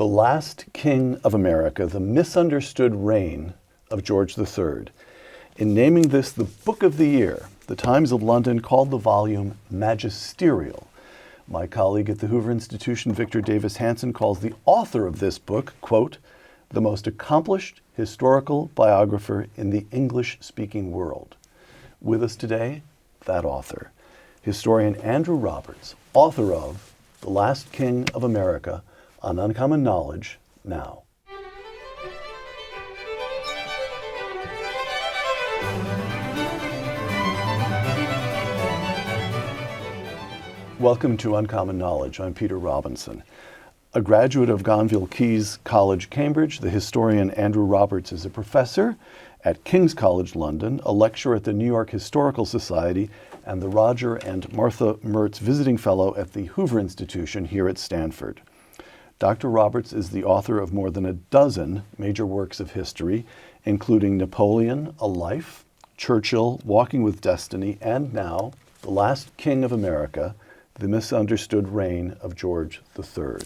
The Last King of America, The Misunderstood Reign of George III. In naming this the Book of the Year, the Times of London called the volume magisterial. My colleague at the Hoover Institution, Victor Davis Hanson, calls the author of this book, quote, the most accomplished historical biographer in the English-speaking world. With us today, that author, historian Andrew Roberts, author of The Last King of America, on Uncommon Knowledge now. Welcome to Uncommon Knowledge. I'm Peter Robinson. A graduate of Gonville Keyes College, Cambridge, the historian Andrew Roberts is a professor at King's College London, a lecturer at the New York Historical Society, and the Roger and Martha Mertz Visiting Fellow at the Hoover Institution here at Stanford. Dr. Roberts is the author of more than a dozen major works of history, including Napoleon, A Life, Churchill, Walking with Destiny, and now, The Last King of America, The Misunderstood Reign of George III.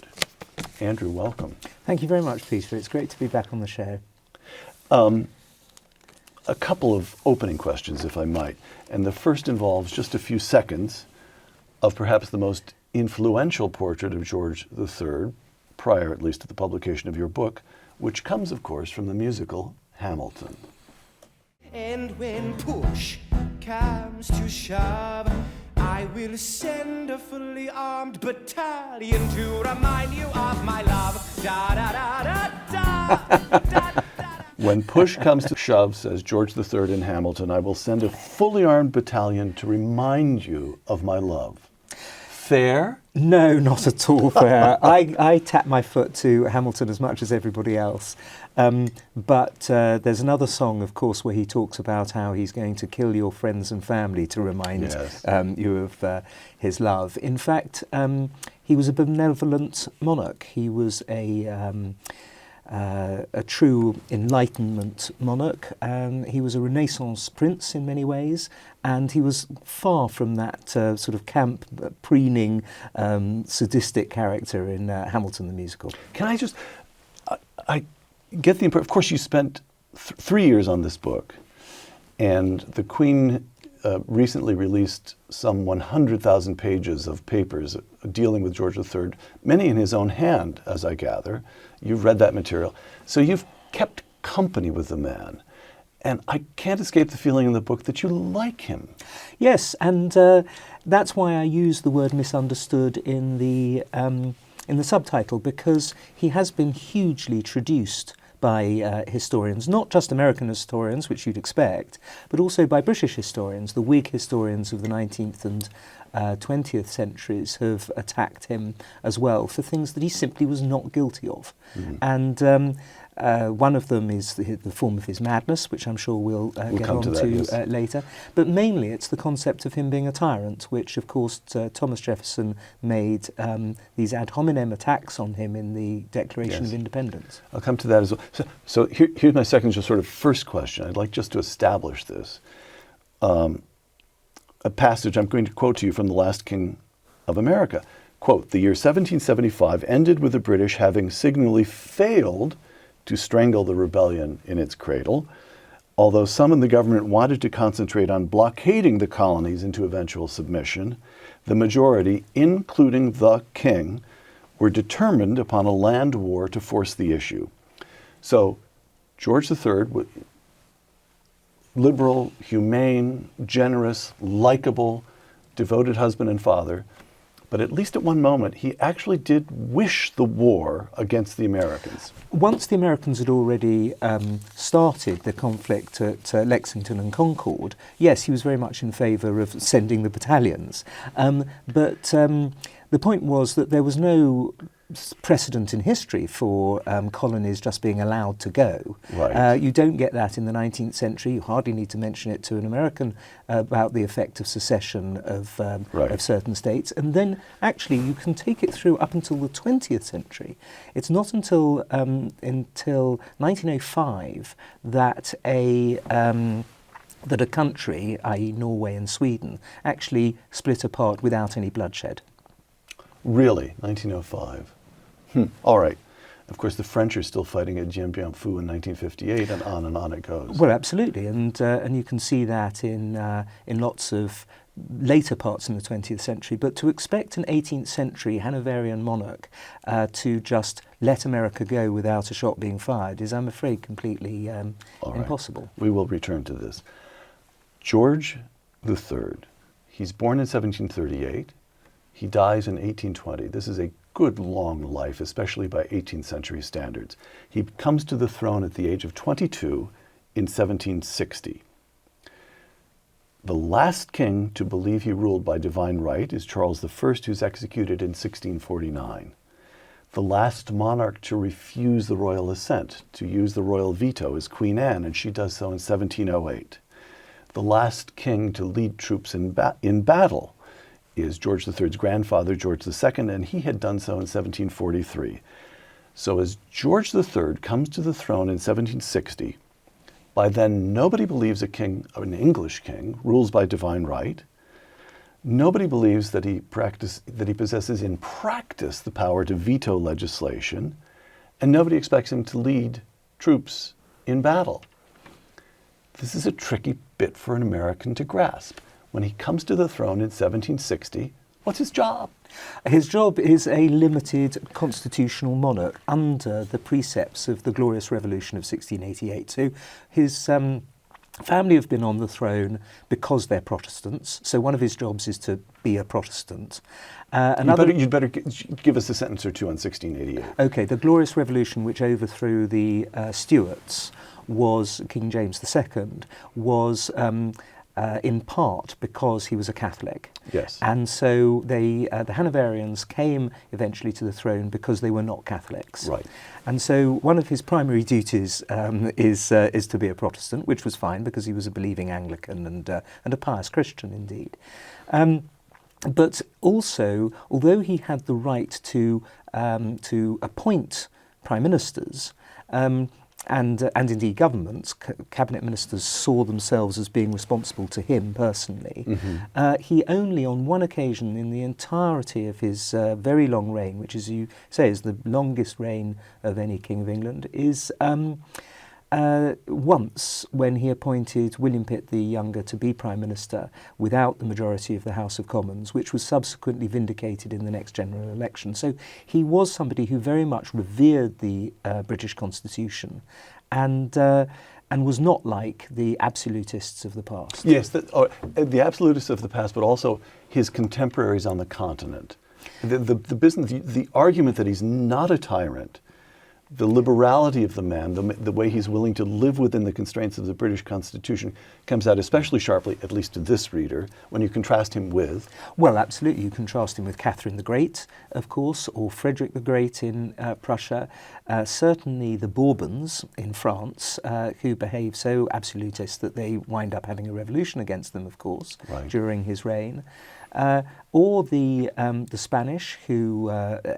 Andrew, welcome. Thank you very much, Peter. It's great to be back on the show. A couple of opening questions, if I might. And the first involves just a few seconds of perhaps the most influential portrait of George III, prior at least to the publication of your book, which comes, of course, from the musical Hamilton. And when push comes to shove, I will send a fully armed battalion to remind you of my love. Da da da da da da da. When push comes to shove, says George III in Hamilton, I will send a fully armed battalion to remind you of my love. Fair? No, not at all fair. I tap my foot to Hamilton as much as everybody else. But there's another song, of course, where he talks about how he's going to kill your friends and family to remind you of his love. In fact, he was a benevolent monarch. He was a true Enlightenment monarch. He was a Renaissance prince in many ways, and he was far from that sort of camp, preening, sadistic character in Hamilton the musical. Can I just, I get the impression, of course you spent 3 years on this book, and the Queen recently released some 100,000 pages of papers dealing with George III, many in his own hand, as I gather. You've read that material. So you've kept company with the man. And I can't escape the feeling in the book that you like him. Yes, and that's why I use the word misunderstood in the subtitle, because he has been hugely traduced by historians, not just American historians, which you'd expect, but also by British historians. The Whig historians of the 19th and 20th centuries have attacked him as well for things that he simply was not guilty of. Mm-hmm. And one of them is the form of his madness, which I'm sure we'll get on to later. But mainly it's the concept of him being a tyrant, which of course Thomas Jefferson made these ad hominem attacks on him in the Declaration of Independence. I'll come to that as well. So here's my second just sort of first question. I'd like just to establish this. A passage I'm going to quote to you from The Last King of America. Quote, the year 1775 ended with the British having signally failed to strangle the rebellion in its cradle, although some in the government wanted to concentrate on blockading the colonies into eventual submission. The majority, including the king, were determined upon a land war to force the issue. So George III, liberal, humane, generous, likable, devoted husband and father, but at least at one moment, he actually did wish the war against the Americans. Once the Americans had already started the conflict at Lexington and Concord, yes, he was very much in favour of sending the battalions. But the point was that there was no precedent in history for colonies just being allowed to go. Right. You don't get that in the 19th century. You hardly need to mention it to an American about the effect of secession of certain states. And then actually you can take it through up until the 20th century. It's not until 1905 that a country, i.e. Norway and Sweden, actually split apart without any bloodshed. Really? 1905? All right. Of course, the French are still fighting at Dien Bien Phu in 1958, and on it goes. Well, absolutely, and you can see that in lots of later parts in the 20th century. But to expect an 18th century Hanoverian monarch to just let America go without a shot being fired is, I'm afraid, completely impossible. We will return to this. George III, he's born in 1738. He dies in 1820. This is a good long life, especially by 18th century standards. He comes to the throne at the age of 22 in 1760. The last king to believe he ruled by divine right is Charles I, who's executed in 1649. The last monarch to refuse the royal assent, to use the royal veto, is Queen Anne, and she does so in 1708. The last king to lead troops in battle is George III's grandfather, George II, and he had done so in 1743. So as George III comes to the throne in 1760, by then nobody believes an English king rules by divine right. Nobody believes that he possesses in practice the power to veto legislation, and nobody expects him to lead troops in battle. This is a tricky bit for an American to grasp. When he comes to the throne in 1760, what's his job? His job is a limited constitutional monarch under the precepts of the Glorious Revolution of 1688. So his family have been on the throne because they're Protestants. So one of his jobs is to be a Protestant. You'd better give us a sentence or two on 1688. Okay, the Glorious Revolution, which overthrew the Stuarts, was King James II, was in part because he was a Catholic. Yes. And so the Hanoverians came eventually to the throne because they were not Catholics. Right. And so one of his primary duties is to be a Protestant, which was fine because he was a believing Anglican and a pious Christian indeed. But also, although he had the right to appoint prime ministers, and indeed governments, cabinet ministers saw themselves as being responsible to him personally. Mm-hmm. He only on one occasion in the entirety of his very long reign, which as you say is the longest reign of any king of England, is once when he appointed William Pitt the Younger to be Prime Minister without the majority of the House of Commons, which was subsequently vindicated in the next general election. So he was somebody who very much revered the British Constitution and was not like the absolutists of the past. Yes, the absolutists of the past, but also his contemporaries on the continent. The argument that he's not a tyrant, the liberality of the man, the way he's willing to live within the constraints of the British Constitution comes out especially sharply, at least to this reader, when you contrast him with... Well, absolutely. You contrast him with Catherine the Great, of course, or Frederick the Great in Prussia. Certainly the Bourbons in France, who behave so absolutist that they wind up having a revolution against them, of course, right, during his reign. Or the Spanish who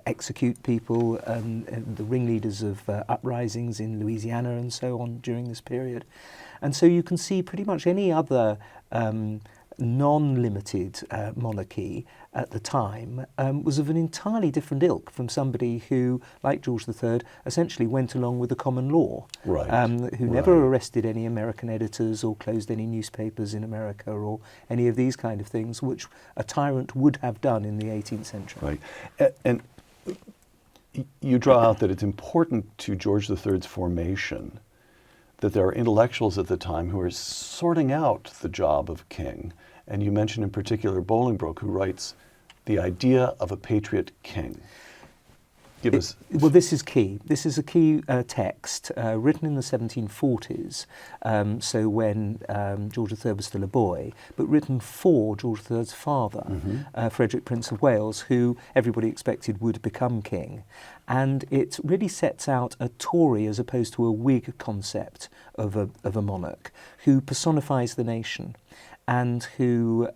execute people, the ringleaders of uprisings in Louisiana and so on during this period. And so you can see pretty much any other non-limited monarchy at the time was of an entirely different ilk from somebody who, like George III, essentially went along with the common law, right, who never arrested any American editors or closed any newspapers in America or any of these kind of things, which a tyrant would have done in the 18th century. Right. And you draw out that it's important to George III's formation that there are intellectuals at the time who are sorting out the job of king. And you mention in particular Bolingbroke, who writes The Idea of a Patriot King. Well, this is key. This is a key text written in the 1740s, so when George III was still a boy, but written for George III's father, mm-hmm, Frederick, Prince of Wales, who everybody expected would become king. And it really sets out a Tory as opposed to a Whig concept of a monarch who personifies the nation and who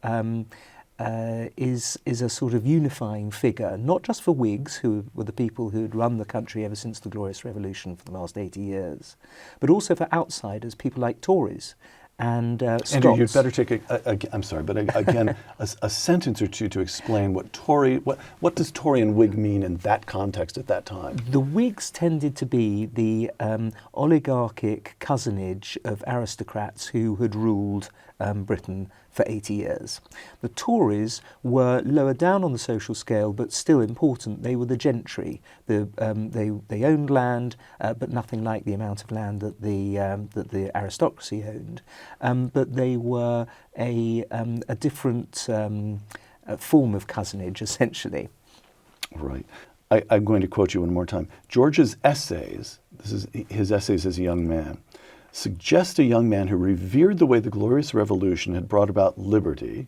is a sort of unifying figure, not just for Whigs, who were the people who had run the country ever since the Glorious Revolution for the last 80 years, but also for outsiders, people like Tories, and Scots. Andrew, you'd better take I'm sorry, but again, a sentence or two to explain what does Tory and Whig mean in that context at that time? The Whigs tended to be the oligarchic cousinage of aristocrats who had ruled Britain for 80 years. The Tories were lower down on the social scale, but still important. They were the gentry. They owned land, but nothing like the amount of land that the aristocracy owned. But they were a different form of cousinage, essentially. Right. I'm going to quote you one more time. George's essays, this is his essays as a young man, suggest a young man who revered the way the Glorious Revolution had brought about liberty,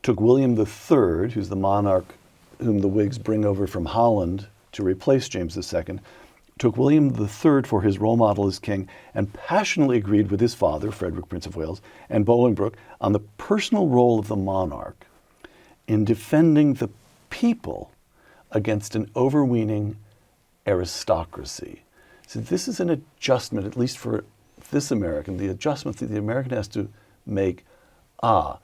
took William III, who's the monarch whom the Whigs bring over from Holland to replace James II, took William III for his role model as king, and passionately agreed with his father, Frederick, Prince of Wales, and Bolingbroke on the personal role of the monarch in defending the people against an overweening aristocracy. So this is an adjustment, at least for this American, the adjustment that the American has to make. At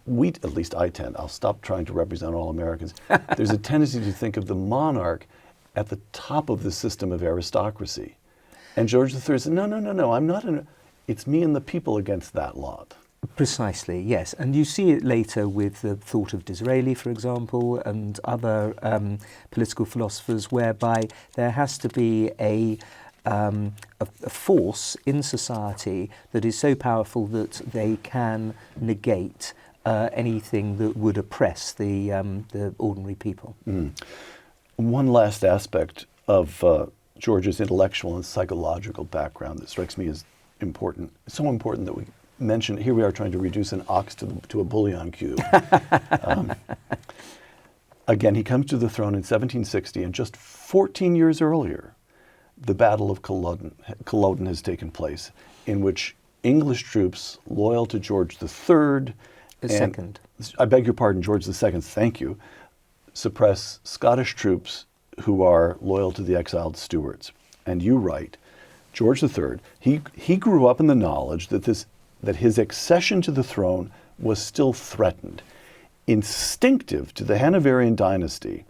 least I tend, I'll stop trying to represent all Americans. There's a tendency to think of the monarch at the top of the system of aristocracy. And George III said, no, I'm not it's me and the people against that lot. Precisely, yes. And you see it later with the thought of Disraeli, for example, and other political philosophers, whereby there has to be a force in society that is so powerful that they can negate anything that would oppress the ordinary people. Mm. One last aspect of George's intellectual and psychological background that strikes me as important, so important that we mention, here we are trying to reduce an ox to a bouillon cube. Again, he comes to the throne in 1760, and just 14 years earlier, the Battle of Culloden has taken place, in which English troops loyal to George III, I beg your pardon, George II, thank you, suppress Scottish troops who are loyal to the exiled Stuarts. And you write, George III, he grew up in the knowledge that his accession to the throne was still threatened. Instinctive to the Hanoverian dynasty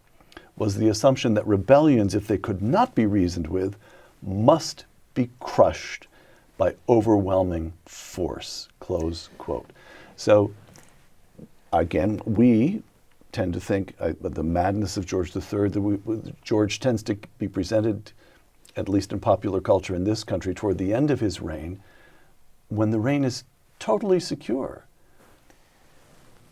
was the assumption that rebellions, if they could not be reasoned with, must be crushed by overwhelming force, close quote. So, again, we tend to think the madness of George III, George tends to be presented, at least in popular culture in this country, toward the end of his reign, when the reign is totally secure.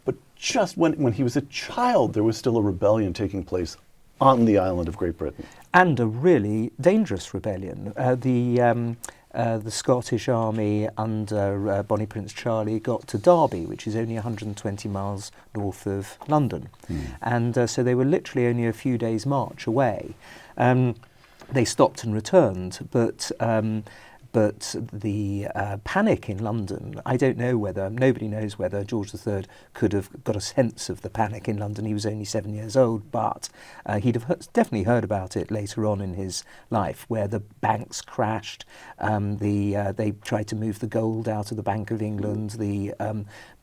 But just when he was a child, there was still a rebellion taking place on the island of Great Britain. And a really dangerous rebellion. The Scottish army under Bonnie Prince Charlie got to Derby, which is only 120 miles north of London. And so they were literally only a few days' march away. They stopped and returned, but the panic in London, I don't know whether, nobody knows whether George III could have got a sense of the panic in London. He was only 7 years old, but he'd have definitely heard about it later on in his life, where the banks crashed, they tried to move the gold out of the Bank of England, the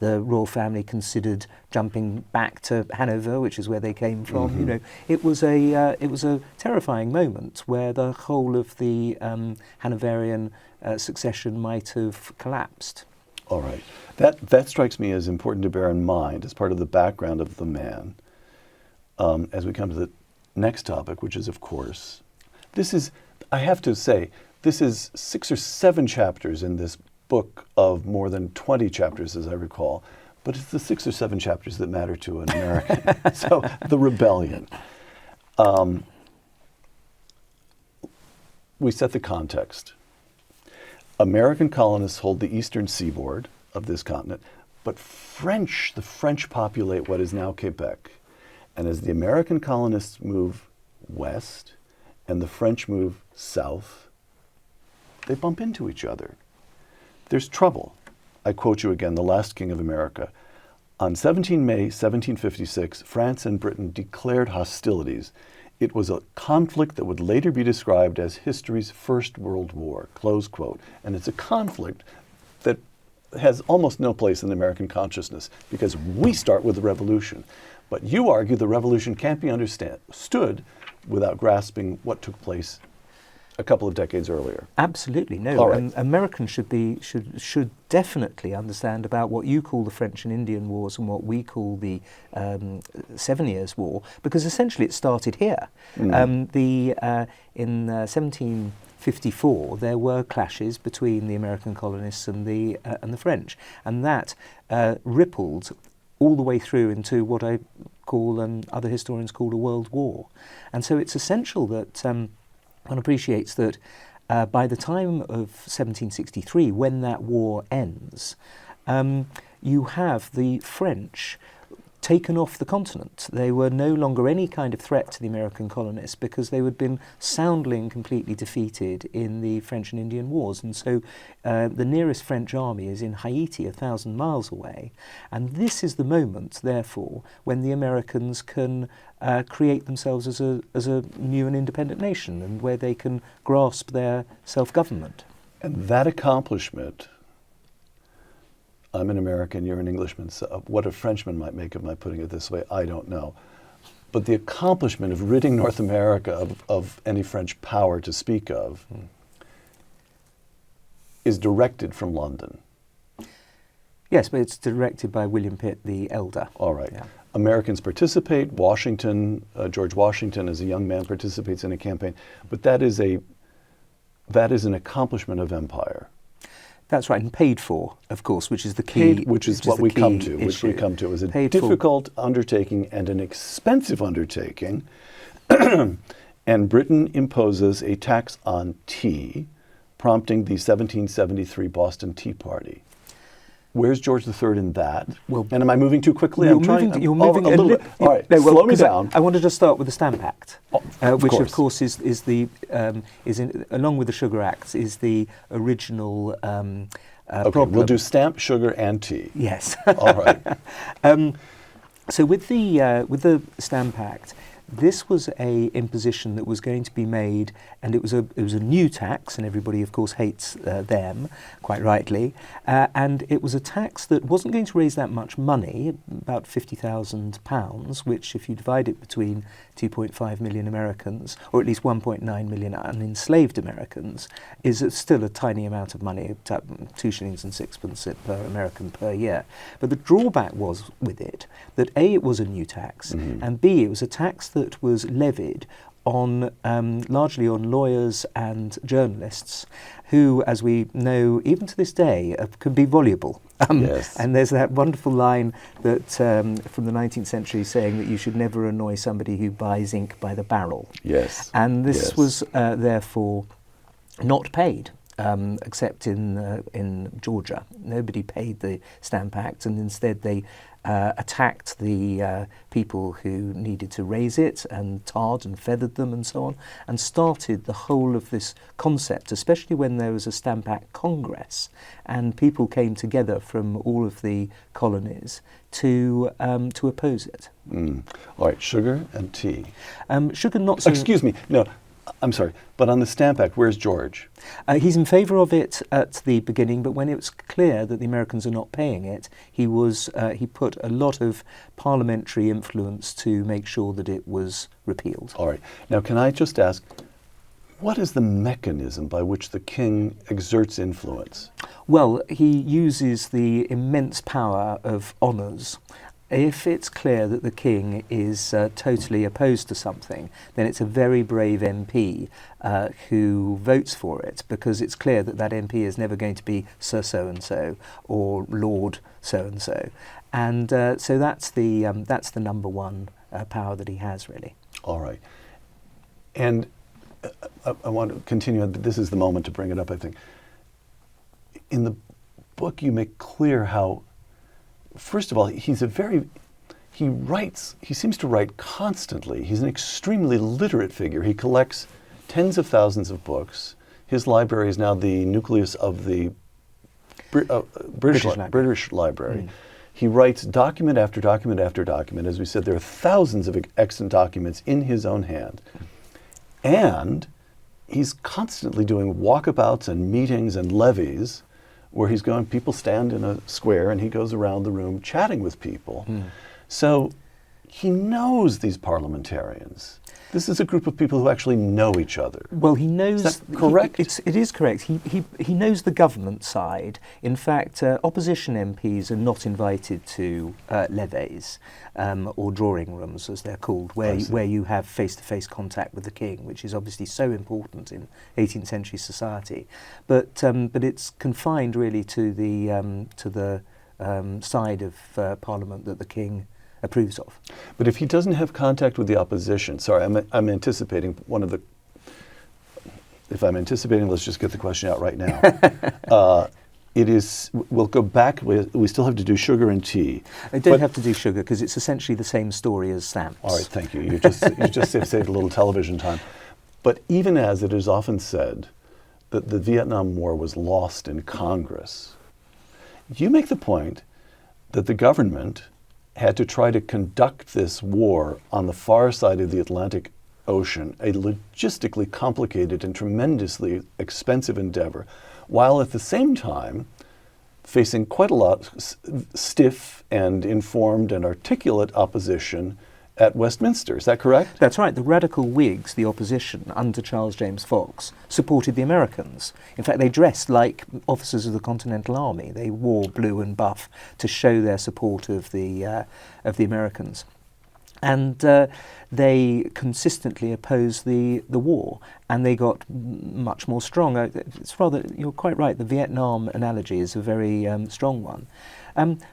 royal family considered jumping back to Hanover, which is where they came from. Mm-hmm. You know, it was a terrifying moment where the whole of the Hanoverian succession might have collapsed. All right. That strikes me as important to bear in mind as part of the background of the man. As we come to the next topic, which is, of course, I have to say, this is 6 or 7 chapters in this book of more than 20 chapters, as I recall, but it's the 6 or 7 chapters that matter to an American. So, the rebellion. We set the context. American colonists hold the eastern seaboard of this continent, but the French populate what is now Quebec. And as the American colonists move west and the French move south, they bump into each other. There's trouble. I quote you again, the last king of America. On 17 May 1756, France and Britain declared hostilities It was a conflict that would later be described as history's First World War, close quote. And it's a conflict that has almost no place in the American consciousness because we start with the revolution. But you argue the revolution can't be understood without grasping what took place a couple of decades earlier. Absolutely, no. All right. Americans should definitely understand about what you call the French and Indian Wars and what we call the 7 Years' War, because essentially it started here. In 1754, there were clashes between the American colonists and the French, and that rippled all the way through into what I call, other historians call, a world war. And so it's essential that one appreciates that by the time of 1763, when that war ends, you have the French taken off the continent. They were no longer any kind of threat to the American colonists because they had been soundly and completely defeated in the French and Indian Wars. And so the nearest French army is in Haiti, 1,000 miles away. And this is the moment, therefore, when the Americans can create themselves as a new and independent nation, and where they can grasp their self-government. And that accomplishment, I'm an American, you're an Englishman, so what a Frenchman might make of my putting it this way, I don't know. But the accomplishment of ridding North America of any French power to speak of is directed from London. Yes, but it's directed by William Pitt the Elder. All right. Yeah. Americans participate. Washington, George Washington as a young man participates in a campaign. But that is an accomplishment of empire. That's right, and paid for, of course, which is the key. Which is what we come to. Which we come to. It was a difficult undertaking and an expensive undertaking. And Britain imposes a tax on tea, prompting the 1773 Boston Tea Party. Where's George III in that? Well, and am I moving too quickly? You're moving a little bit. All right, slow me down. I wanted to start with the Stamp Act, which course. of course is along with the Sugar Acts, is the original okay, problem. We'll do stamp, sugar, and tea. Yes. All right. So with the Stamp Act, this was a imposition that was going to be made, and it was a new tax, and everybody, of course, hates them, quite rightly. And it was a tax that wasn't going to raise that much money, about £50,000, which, if you divide it between 2.5 million Americans, or at least 1.9 million unenslaved Americans, is still a tiny amount of money, 2 shillings and sixpence per American per year. But the drawback was with it that A, it was a new tax, and B, it was a tax that was levied on largely on lawyers and journalists who, as we know, even to this day, can be voluble. Yes. And there's that wonderful line that from the 19th century saying that you should never annoy somebody who buys ink by the barrel. Yes. And this was therefore not paid. Except in Georgia. Nobody paid the Stamp Act, and instead they attacked the people who needed to raise it and tarred and feathered them and so on, and started the whole of this concept, especially when there was a Stamp Act Congress and people came together from all of the colonies to oppose it. All right, sugar and tea. Sugar not so... Excuse me, no. I'm sorry, but on the Stamp Act, where's George? He's in favour of it at the beginning, but when it was clear that the Americans are not paying it, he put a lot of parliamentary influence to make sure that it was repealed. All right. Now, can I just ask, what is the mechanism by which the king exerts influence? Well, he uses the immense power of honours. If it's clear that the king is totally opposed to something, then it's a very brave MP who votes for it, because it's clear that that MP is never going to be Sir So-and-so or Lord So-and-so. And so that's the number one power that he has, really. All right. And I want to continue, this is the moment to bring it up, I think. In the book, you make clear how, first of all, he seems to write constantly. He's an extremely literate figure. He collects tens of thousands of books. His library is now the nucleus of the British Library. He writes document after document after document. As we said, there are thousands of extant documents in his own hand. And he's constantly doing walkabouts and meetings and levees where he's going, people stand in a square and he goes around the room chatting with people. So he knows these parliamentarians. This is a group of people who actually know each other. Well, he knows. Is that correct? It is correct. He knows the government side. In fact, opposition MPs are not invited to levees or drawing rooms, as they're called, where you have face-to-face contact with the king, which is obviously so important in 18th century society. But it's confined really to the side of Parliament that the king approves of. But if he doesn't have contact with the opposition, sorry, I'm anticipating one of the, if I'm anticipating, let's just get the question out right now. We'll go back, we still have to do sugar and tea. I don't have to do sugar because it's essentially the same story as stamps. All right, thank you. You just saved a little television time. But even as it is often said that the Vietnam War was lost in Congress, you make the point that the government had to try to conduct this war on the far side of the Atlantic Ocean, a logistically complicated and tremendously expensive endeavor, while at the same time facing quite a lot stiff and informed and articulate opposition at Westminster. Is that correct? That's right. The radical Whigs, the opposition, under Charles James Fox, supported the Americans. In fact, they dressed like officers of the Continental Army. They wore blue and buff to show their support of the Americans. And they consistently opposed the war, and they got much more strong. It's rather, you're quite right, the Vietnam analogy is a very strong one.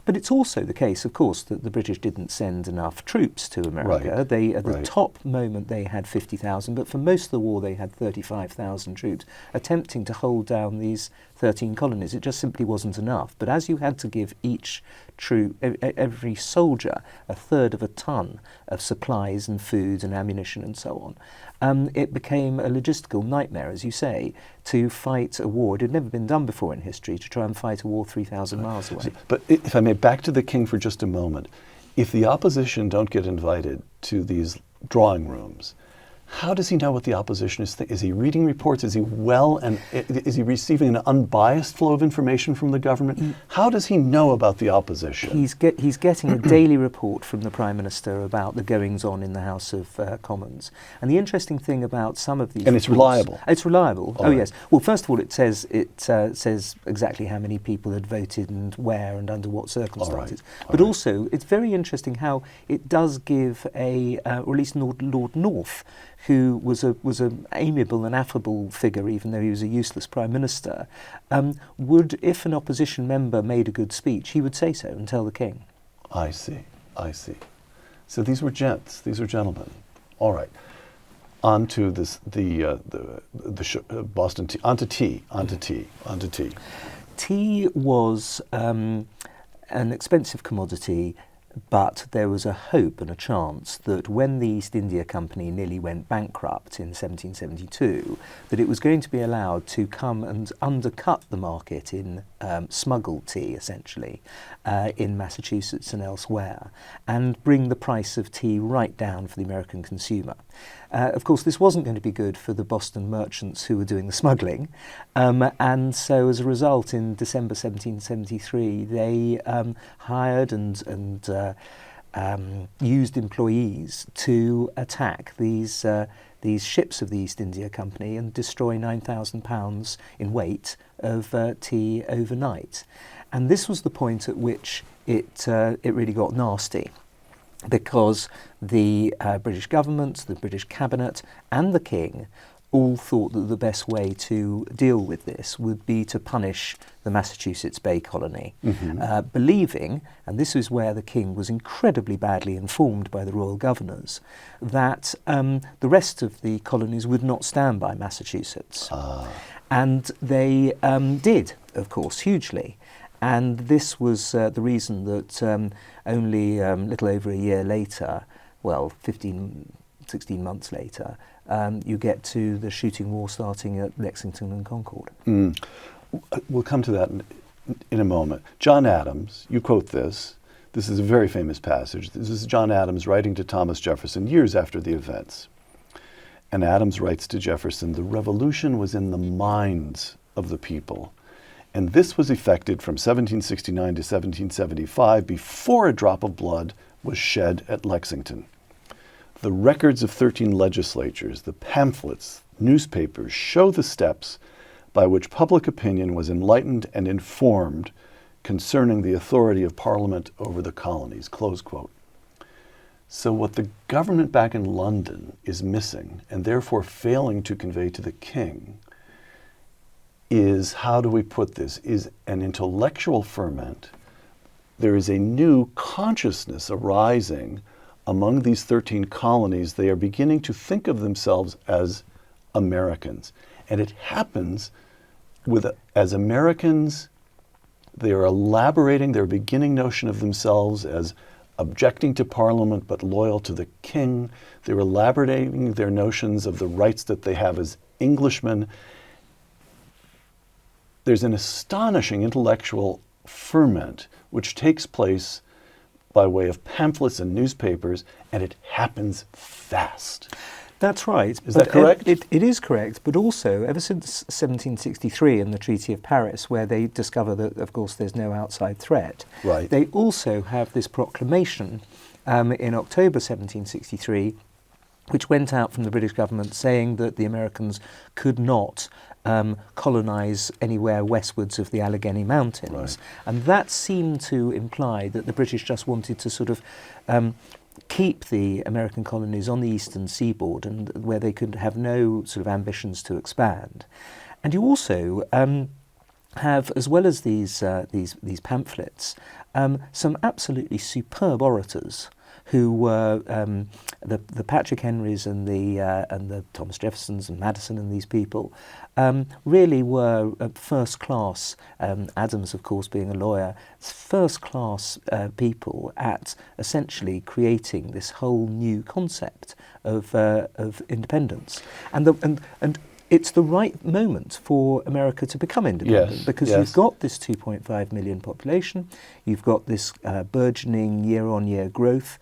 But it's also the case, of course, that the British didn't send enough troops to America. Right. They, at the top moment, they had 50,000, but for most of the war, they had 35,000 troops attempting to hold down these 13 colonies. It just simply wasn't enough. But as you had to give each troop, every soldier, a third of a ton of supplies and food and ammunition and so on, it became a logistical nightmare, as you say, to fight a war. It had never been done before in history, to try and fight a war 3,000 miles away. But if I may, back to the king for just a moment. If the opposition don't get invited to these drawing rooms, how does he know what the opposition is thinking? Is he reading reports? Is he is he receiving an unbiased flow of information from the government? How does he know about the opposition? He's getting a daily report from the Prime Minister about the goings-on in the House of Commons. And the interesting thing about some of these And it's reports, reliable? It's reliable, All right. Yes. Well, first of all, it says exactly how many people had voted and where and under what circumstances. But also, it's very interesting how it does give or at least Lord North, who was an amiable and affable figure, even though he was a useless Prime Minister, would, if an opposition member made a good speech, he would say so and tell the king. I see. So these were gents, these were gentlemen. All right. On to this, Boston tea. On to tea. Tea was an expensive commodity, but there was a hope and a chance that when the East India Company nearly went bankrupt in 1772, that it was going to be allowed to come and undercut the market in smuggled tea, essentially, in Massachusetts and elsewhere, and bring the price of tea right down for the American consumer. Of course, this wasn't going to be good for the Boston merchants who were doing the smuggling, and so as a result, in December 1773, they hired and used employees to attack these ships of the East India Company and destroy 9,000 pounds in weight of tea overnight. And this was the point at which it really got nasty, because the British government, the British cabinet and the king all thought that the best way to deal with this would be to punish the Massachusetts Bay Colony, believing, and this is where the king was incredibly badly informed by the royal governors, that the rest of the colonies would not stand by Massachusetts. And they did, of course, hugely. And this was the reason that only a little over a year later, well, 16 months later, you get to the shooting war starting at Lexington and Concord. We'll come to that in a moment. John Adams, you quote this, This is a very famous passage. This is John Adams writing to Thomas Jefferson years after the events. And Adams writes to Jefferson, "The revolution was in the minds of the people. And this was effected from 1769 to 1775 before a drop of blood was shed at Lexington. The records of 13 legislatures, the pamphlets, newspapers show the steps by which public opinion was enlightened and informed concerning the authority of Parliament over the colonies," close quote. So what the government back in London is missing, and therefore failing to convey to the king, is, how do we put this, is an intellectual ferment. There is a new consciousness arising among these 13 colonies. They are beginning to think of themselves as Americans. And it happens as Americans, they are elaborating their beginning notion of themselves as objecting to Parliament but loyal to the king. They're elaborating their notions of the rights that they have as Englishmen. There's an astonishing intellectual ferment which takes place by way of pamphlets and newspapers, and it happens fast. That's right. Is that correct? It is correct, but also ever since 1763 and the Treaty of Paris, where they discover that, of course, there's no outside threat, Right. They also have this proclamation in October 1763, which went out from the British government saying that the Americans could not colonize anywhere westwards of the Allegheny Mountains. Right. And that seemed to imply that the British just wanted to sort of keep the American colonies on the eastern seaboard, and where they could have no sort of ambitions to expand. And you also have, as well as these pamphlets, some absolutely superb orators who were the Patrick Henrys and the Thomas Jeffersons and Madison and these people really were first class. Adams, of course, being a lawyer, first class people at essentially creating this whole new concept of independence, and it's the right moment for America to become independent, Yes, because yes. you've got this 2.5 million population, you've got this burgeoning year-on-year growth,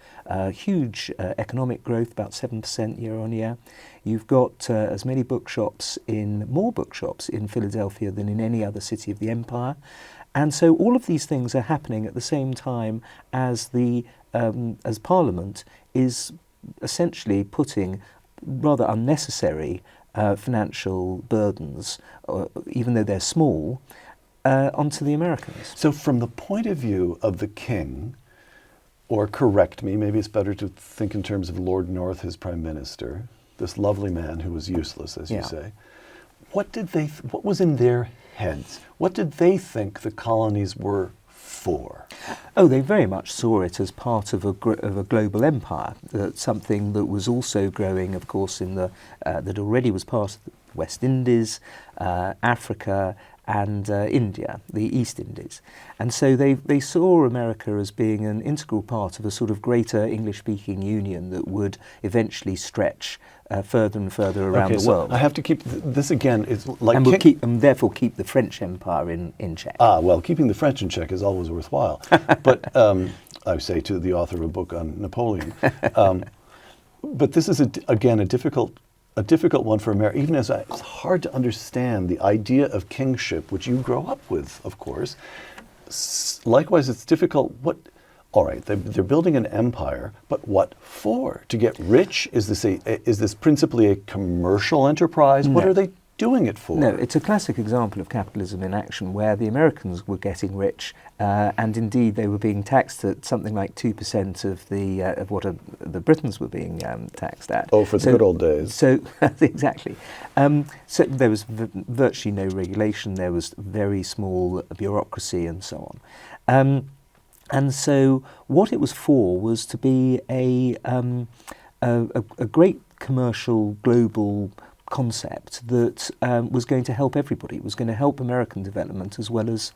huge economic growth, about 7% year-on-year. You've got more bookshops in Philadelphia than in any other city of the empire. And so all of these things are happening at the same time as as Parliament is essentially putting rather unnecessary financial burdens, even though they're small, onto the Americans. So from the point of view of the king, or correct me, maybe it's better to think in terms of Lord North, his prime minister, this lovely man who was useless, as you say, what was in their heads? What did they think the colonies were for? Oh, they very much saw it as part of a global empire, something that was also growing, of course, that already was part of the West Indies, Africa, and India, the East Indies. And so they saw America as being an integral part of a sort of greater English-speaking union that would eventually stretch further and further around the world. I have to keep this again. It's like and therefore keep the French Empire in check. Well, keeping the French in check is always worthwhile. But I say to the author of a book on Napoleon. But this is again a difficult one for America. Even as it's hard to understand the idea of kingship, which you grow up with, of course. Likewise, it's difficult. All right, they're building an empire, but what for? To get rich? Is this principally a commercial enterprise? No. What are they doing it for? No, it's a classic example of capitalism in action, where the Americans were getting rich, and indeed they were being taxed at something like 2% of what the Britons were being taxed at. Oh, for the good old days. So exactly. So there was virtually no regulation. There was very small bureaucracy and so on. And so what it was for was to be a great commercial global concept that was going to help everybody. It was going to help American development as well as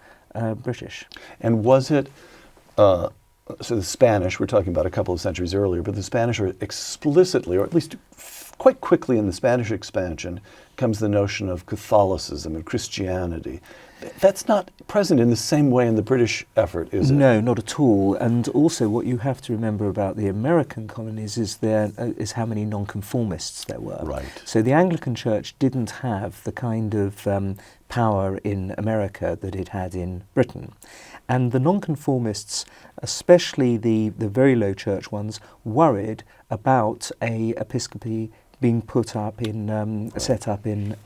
British. And was it, so the Spanish, we're talking about a couple of centuries earlier, but the Spanish are explicitly, or at least quite quickly in the Spanish expansion, comes the notion of Catholicism and Christianity. That's not present in the same way in the British effort, is it? No, not at all. And also what you have to remember about the American colonies is how many nonconformists there were. Right. So the Anglican Church didn't have the kind of power in America that it had in Britain. And the nonconformists, especially the very low church ones, worried about a episcopacy being put up in, set up in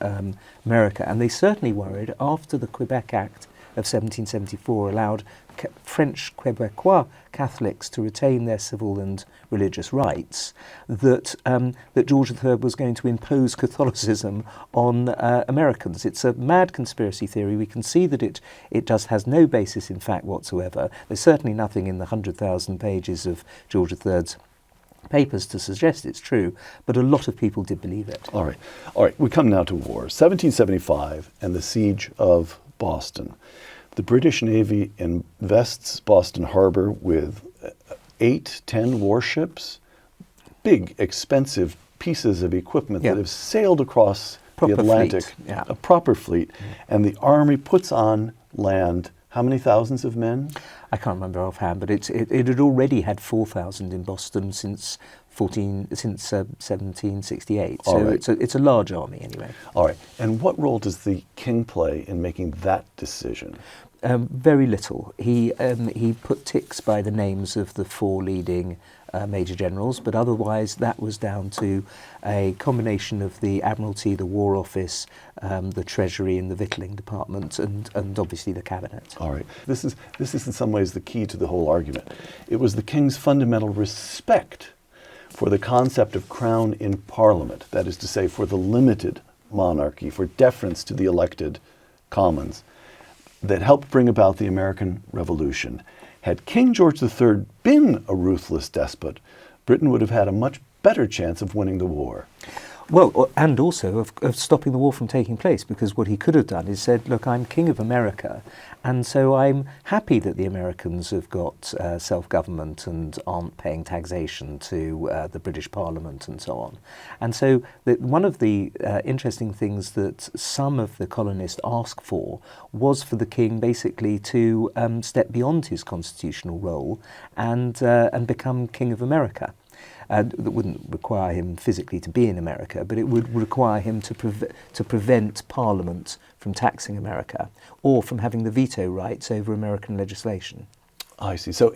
America. And they certainly worried after the Quebec Act of 1774 allowed French Quebecois Catholics to retain their civil and religious rights, that George III was going to impose Catholicism on Americans. It's a mad conspiracy theory. We can see that it just has no basis in fact whatsoever. There's certainly nothing in the 100,000 pages of George III's papers to suggest it's true, but a lot of people did believe it. All right. We come now to war. 1775 and the siege of Boston. The British Navy invests Boston Harbor with 8-10 warships, big, expensive pieces of equipment that have sailed across the Atlantic, a proper fleet, and the army puts on land how many thousands of men? I can't remember offhand, but it had already had 4,000 in Boston since 1768. So it's a large army anyway. All right. And what role does the king play in making that decision? Very little. He put ticks by the names of the 4 leading major generals, but otherwise that was down to a combination of the Admiralty, the War Office, the Treasury and the Victualling Department, and obviously the Cabinet. All right. This is in some ways the key to the whole argument. It was the king's fundamental respect for the concept of crown in Parliament, that is to say, for the limited monarchy, for deference to the elected commons, that helped bring about the American Revolution. Had King George III been a ruthless despot, Britain would have had a much better chance of winning the war. Well, and also of stopping the war from taking place, because what he could have done is said, look, I'm King of America, and so I'm happy that the Americans have got self-government and aren't paying taxation to the British Parliament and so on. And so one of the interesting things that some of the colonists asked for was for the king basically to step beyond his constitutional role and become King of America. That wouldn't require him physically to be in America, but it would require him to prevent Parliament from taxing America or from having the veto rights over American legislation. I see. So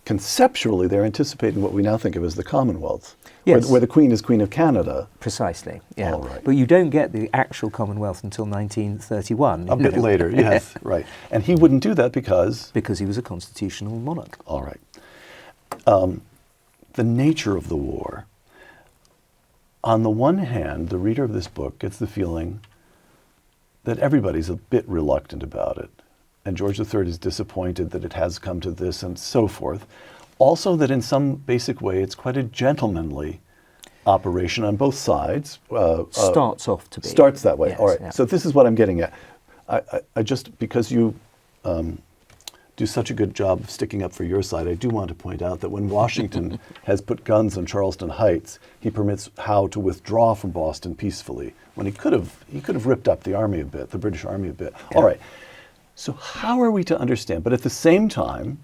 conceptually, they're anticipating what we now think of as the Commonwealth, yes, where the Queen is Queen of Canada. Precisely, yeah. All right. But you don't get the actual Commonwealth until 1931. A bit later, yes, right. And he wouldn't do that because? Because he was a constitutional monarch. All right. The nature of the war. On the one hand, the reader of this book gets the feeling that everybody's a bit reluctant about it. And George III is disappointed that it has come to this and so forth. Also that in some basic way, it's quite a gentlemanly operation on both sides. Starts off to be. Starts that way. Yes, all right. yeah. So this is what I'm getting at. I just, because you do such a good job of sticking up for your side, I do want to point out that when Washington has put guns on Charleston Heights, he permits Howe to withdraw from Boston peacefully, when he could have ripped up the army a bit, the British army a bit. Yeah. All right. So how are we to understand? But at the same time,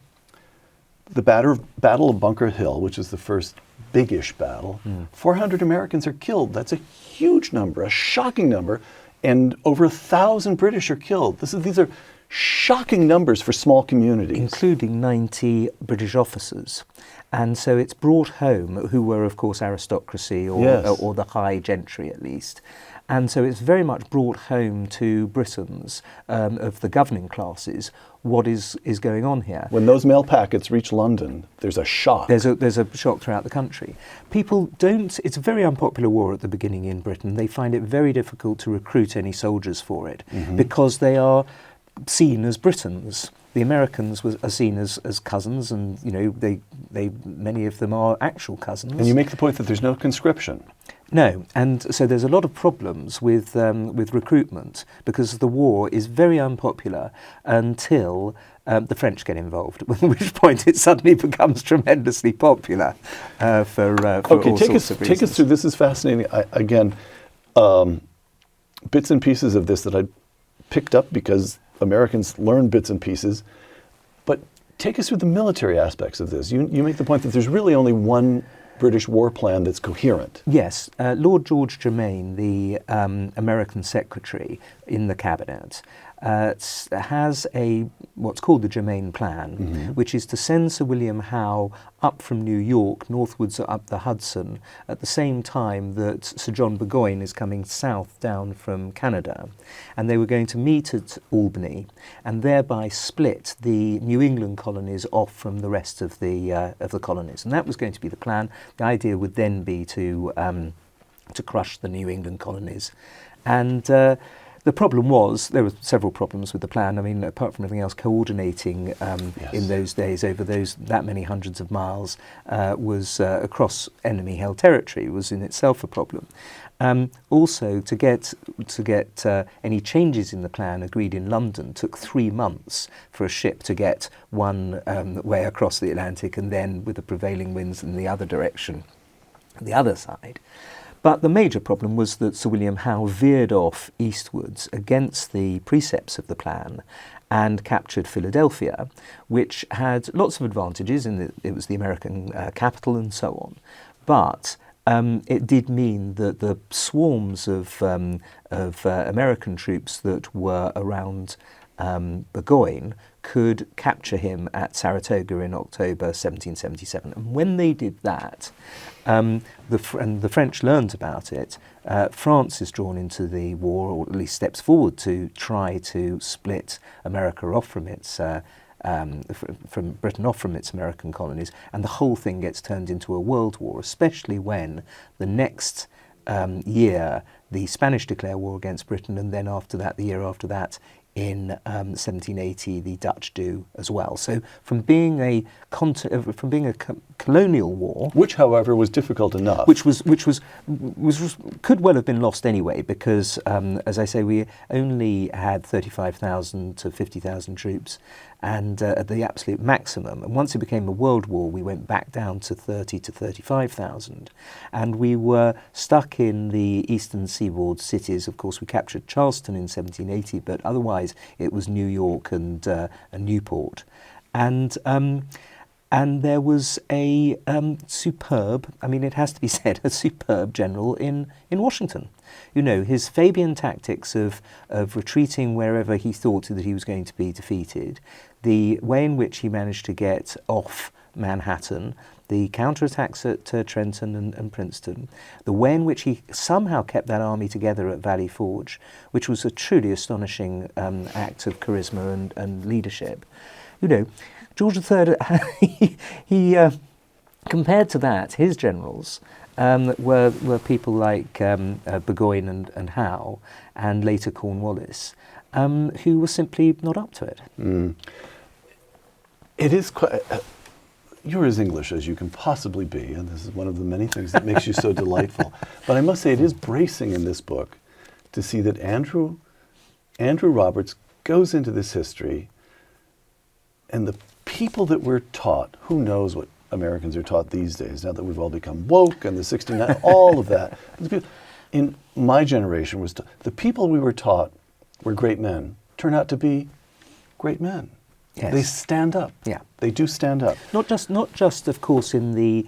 the Battle of Bunker Hill, which is the first big-ish battle, 400 Americans are killed. That's a huge number, a shocking number, and over 1,000 British are killed. These are shocking numbers for small communities. Including 90 British officers. And so it's brought home, who were, of course, aristocracy or the high gentry at least. And so it's very much brought home to Britons of the governing classes what is going on here. When those mail packets reach London, there's a shock. There's a shock throughout the country. People don't, it's a very unpopular war at the beginning in Britain. They find it very difficult to recruit any soldiers for it because they are seen as Britons. The Americans are seen as cousins, and they many of them are actual cousins. And you make the point that there's no conscription. No, and so there's a lot of problems with recruitment because the war is very unpopular until the French get involved, at which point it suddenly becomes tremendously popular for all sorts of reasons. Take us through. This is fascinating. Again, bits and pieces of this that I picked up because Americans learn bits and pieces. But take us through the military aspects of this. You make the point that there's really only one British war plan that's coherent. Yes, Lord George Germain, the American secretary in the cabinet, has what's called the Germain Plan, which is to send Sir William Howe up from New York northwards up the Hudson at the same time that Sir John Burgoyne is coming south down from Canada, and they were going to meet at Albany and thereby split the New England colonies off from the rest of the colonies, and that was going to be the plan. The idea would then be to crush the New England colonies, and the problem was, there were several problems with the plan. I mean, apart from everything else, coordinating in those days over that many hundreds of miles was across enemy-held territory was in itself a problem. Also, to get any changes in the plan agreed in London took 3 months for a ship to get one way across the Atlantic and then with the prevailing winds in the other direction, the other side. But the major problem was that Sir William Howe veered off eastwards against the precepts of the plan and captured Philadelphia, which had lots of advantages in that it was the American capital and so on. But it did mean that the swarms of American troops that were around Burgoyne could capture him at Saratoga in October 1777. And when they did that, and the French learned about it, France is drawn into the war, or at least steps forward to try to split America off from its from Britain off from its American colonies, and the whole thing gets turned into a world war, especially when the next year the Spanish declare war against Britain, and then after that, the year after that, in 1780, the Dutch do as well. So from being a colonial war, which, however, was difficult enough, which could well have been lost anyway, because as I say, we only had 35,000 to 50,000 troops, and at the absolute maximum. And once it became a world war, we went back down to 30 to 35,000, and we were stuck in the eastern seaboard cities. Of course, we captured Charleston in 1780, but otherwise it was New York and Newport, and there was a superb, I mean, it has to be said, a superb general in Washington. You know, his Fabian tactics of retreating wherever he thought that he was going to be defeated, the way in which he managed to get off Manhattan, the counterattacks at Trenton and Princeton, the way in which he somehow kept that army together at Valley Forge, which was a truly astonishing act of charisma and leadership. You know, George III, he compared to that, his generals were people like Burgoyne and Howe, and later Cornwallis, who were simply not up to it. It is quite... You're as English as you can possibly be, and this is one of the many things that makes you so delightful. But I must say, it is bracing in this book to see that Andrew Roberts goes into this history, and the people that we're taught, who knows what Americans are taught these days, now that we've all become woke and the 69, all of that. In my generation, the people we were taught were great men turn out to be great men. Yes. They stand up. Yeah, they do stand up. Not just, of course, in the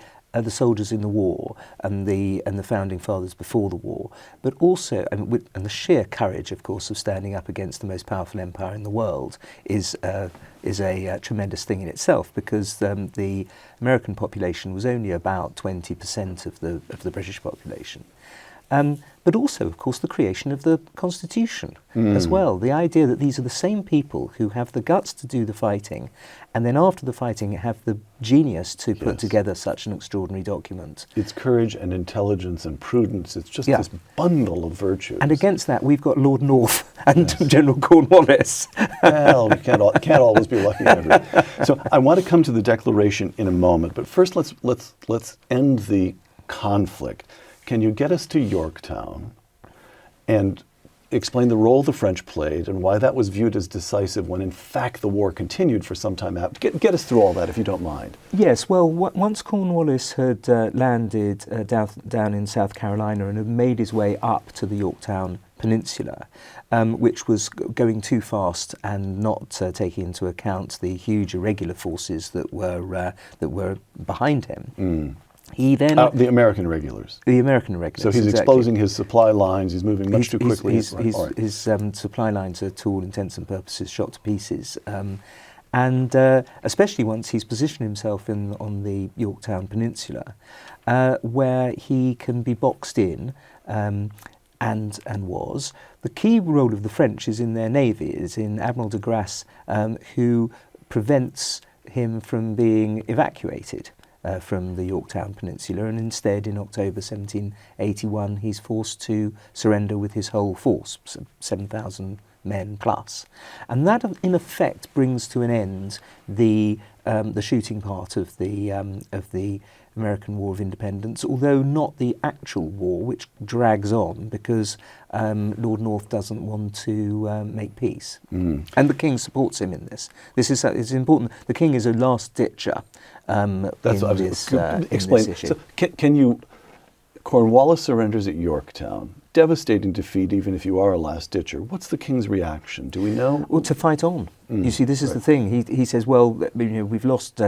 soldiers in the war and the founding fathers before the war, but also and the sheer courage, of course, of standing up against the most powerful empire in the world is a tremendous thing in itself, because the American population was only about 20% of the British population. But also, of course, the creation of the Constitution as well. The idea that these are the same people who have the guts to do the fighting, and then after the fighting have the genius to put together such an extraordinary document. It's courage and intelligence and prudence. It's just this bundle of virtues. And against that, we've got Lord North and General Cornwallis. Well, we can't always be lucky in everything. So I want to come to the Declaration in a moment, but first let's end the conflict. Can you get us to Yorktown? And explain the role the French played and why that was viewed as decisive when in fact the war continued for some time after. Get us through all that if you don't mind. Yes, well, once Cornwallis had landed down in South Carolina and had made his way up to the Yorktown Peninsula, which was going too fast and not taking into account the huge irregular forces that were behind him. He then the American regulars. The American regulars. So he's exactly. exposing his supply lines. He's moving much too quickly. His supply lines are, to all intents and purposes, shot to pieces. And especially once he's positioned himself on the Yorktown Peninsula, where he can be boxed in, and was. The key role of the French is in their navy, is in Admiral de Grasse, who prevents him from being evacuated from the Yorktown Peninsula, and instead in October 1781 he's forced to surrender with his whole force, 7,000 men plus. And that in effect brings to an end the shooting part of the American War of Independence, although not the actual war, which drags on because Lord North doesn't want to make peace. And the King supports him in this. It's important. The King is a last-ditcher in this issue. So can you... Cornwallis surrenders at Yorktown. Devastating defeat, even if you are a last-ditcher. What's the King's reaction? Do we know? Well, to fight on. You see, this is the thing. He says, well, we've lost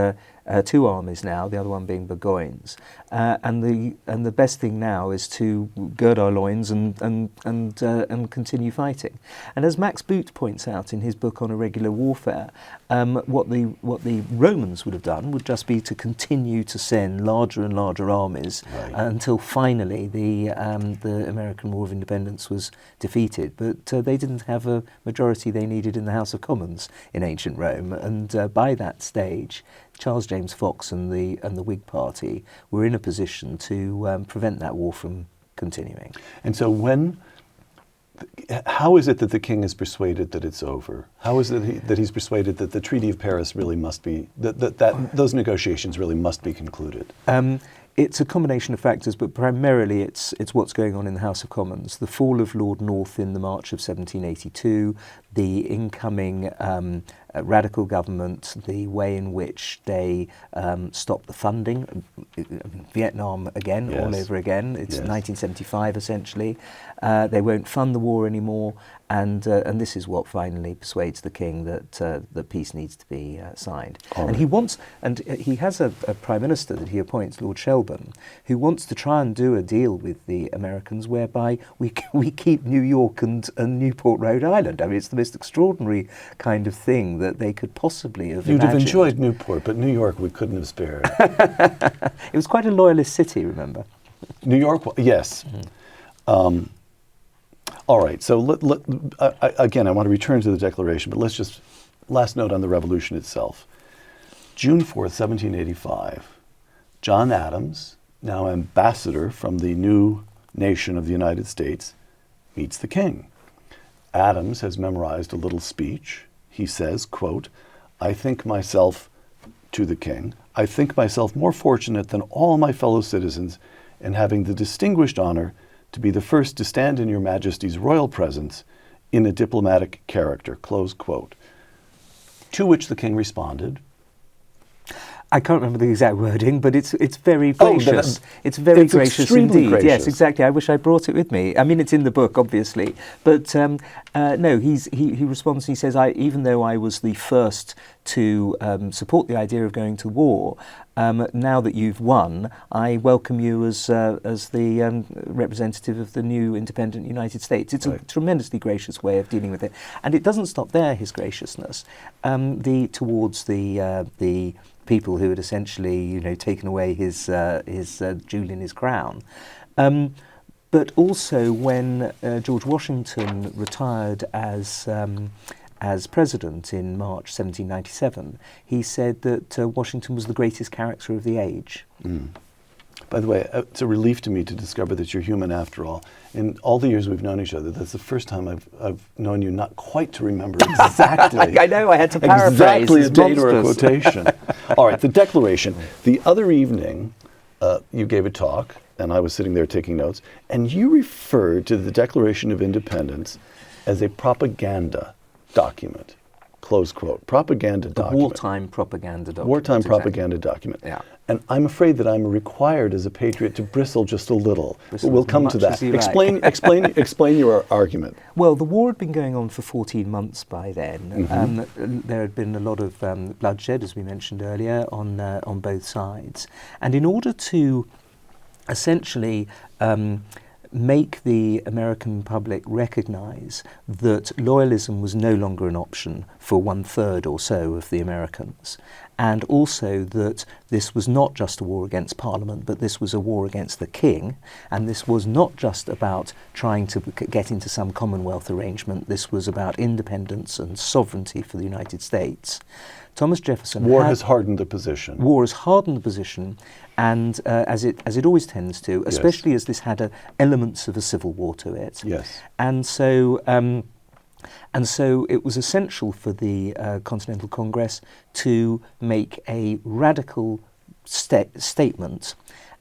two armies now, the other one being Burgoyne's, and the best thing now is to gird our loins and continue fighting. And as Max Boot points out in his book on irregular warfare, what the Romans would have done would just be to continue to send larger and larger armies until finally the American War of Independence was defeated. But they didn't have a majority they needed in the House of Commons in ancient Rome, and by that stage Charles James Fox and the Whig Party were in a position to prevent that war from continuing. And so how is it that the King is persuaded that it's over? How is it that he's persuaded that the Treaty of Paris really must be, that those negotiations really must be concluded? It's a combination of factors, but primarily it's what's going on in the House of Commons. The fall of Lord North in the March of 1782, the incoming radical government, the way in which they stop the funding, Vietnam again, all over again. It's 1975 essentially. They won't fund the war anymore, and this is what finally persuades the King that peace needs to be signed. And he has a Prime Minister that he appoints, Lord Shelburne, who wants to try and do a deal with the Americans whereby we keep New York and Newport, Rhode Island. I mean, it's the most extraordinary kind of thing that they could possibly have You'd imagined. have enjoyed Newport, but New York we couldn't have spared. It was quite a loyalist city, remember? New York, yes. All right, so again, I want to return to the Declaration, but let's just, last note on the Revolution itself. June 4th, 1785, John Adams, now ambassador from the new nation of the United States, meets the King. Adams has memorized a little speech. He says, quote, "I think myself," to the King, "I think myself more fortunate than all my fellow citizens in having the distinguished honor to be the first to stand in your Majesty's royal presence in a diplomatic character," close quote. To which the King responded, I can't remember the exact wording, but it's very gracious. It's very gracious indeed. Gracious. Yes, exactly. I wish I brought it with me. I mean, it's in the book, obviously, but no. He responds and he says, even though I was the first to support the idea of going to war, now that you've won, I welcome you as the representative of the new independent United States. It's a tremendously gracious way of dealing with it, and it doesn't stop there. His graciousness towards the people who had essentially, taken away his jewel in his crown. But also when George Washington retired as president in March 1797, he said that Washington was the greatest character of the age. By the way, it's a relief to me to discover that you're human after all. In all the years we've known each other, that's the first time I've known you not quite to remember exactly. I know, I had to paraphrase. Exactly a date or a quotation. All right, the Declaration. The other evening, you gave a talk and I was sitting there taking notes, and you referred to the Declaration of Independence as a propaganda document, close quote, propaganda document. Wartime propaganda document. Wartime exactly. propaganda document. Yeah. And I'm afraid that I'm required as a patriot to bristle just a little. Bristle But we'll as come much to that. as you Explain your argument. Well, the war had been going on for 14 months by then. There had been a lot of bloodshed, as we mentioned earlier, on both sides. And in order to essentially make the American public recognise that loyalism was no longer an option for 1/3 or so of the Americans, and also that this was not just a war against Parliament, but this was a war against the King, and this was not just about trying to get into some Commonwealth arrangement, this was about independence and sovereignty for the United States. Thomas Jefferson War has hardened the position. War has hardened the position, and as it always tends to, especially as this had elements of a civil war to it. Yes. And so it was essential for the Continental Congress to make a radical statement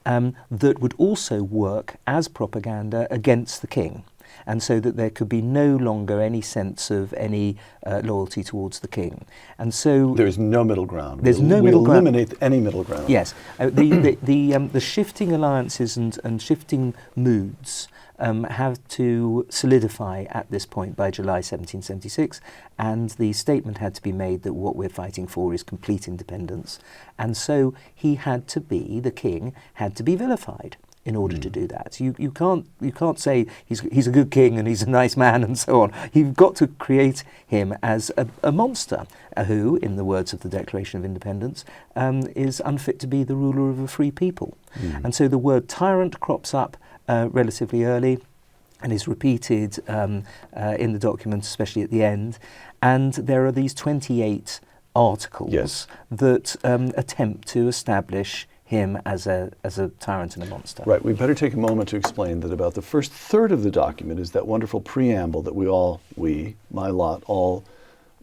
that would also work as propaganda against the King, and so that there could be no longer any sense of any loyalty towards the King. And so there's no middle ground. There's no middle ground. We eliminate any middle ground. Yes, the shifting alliances and shifting moods have to solidify at this point by July 1776, and the statement had to be made that what we're fighting for is complete independence. And so the King had to be vilified in order to do that. You can't say he's a good king and he's a nice man and so on. You've got to create him as a monster who, in the words of the Declaration of Independence, is unfit to be the ruler of a free people. And so the word tyrant crops up relatively early and is repeated in the document, especially at the end. And there are these 28 articles that attempt to establish him as a tyrant and a monster. Right. We better take a moment to explain that about the first third of the document is that wonderful preamble that my lot, all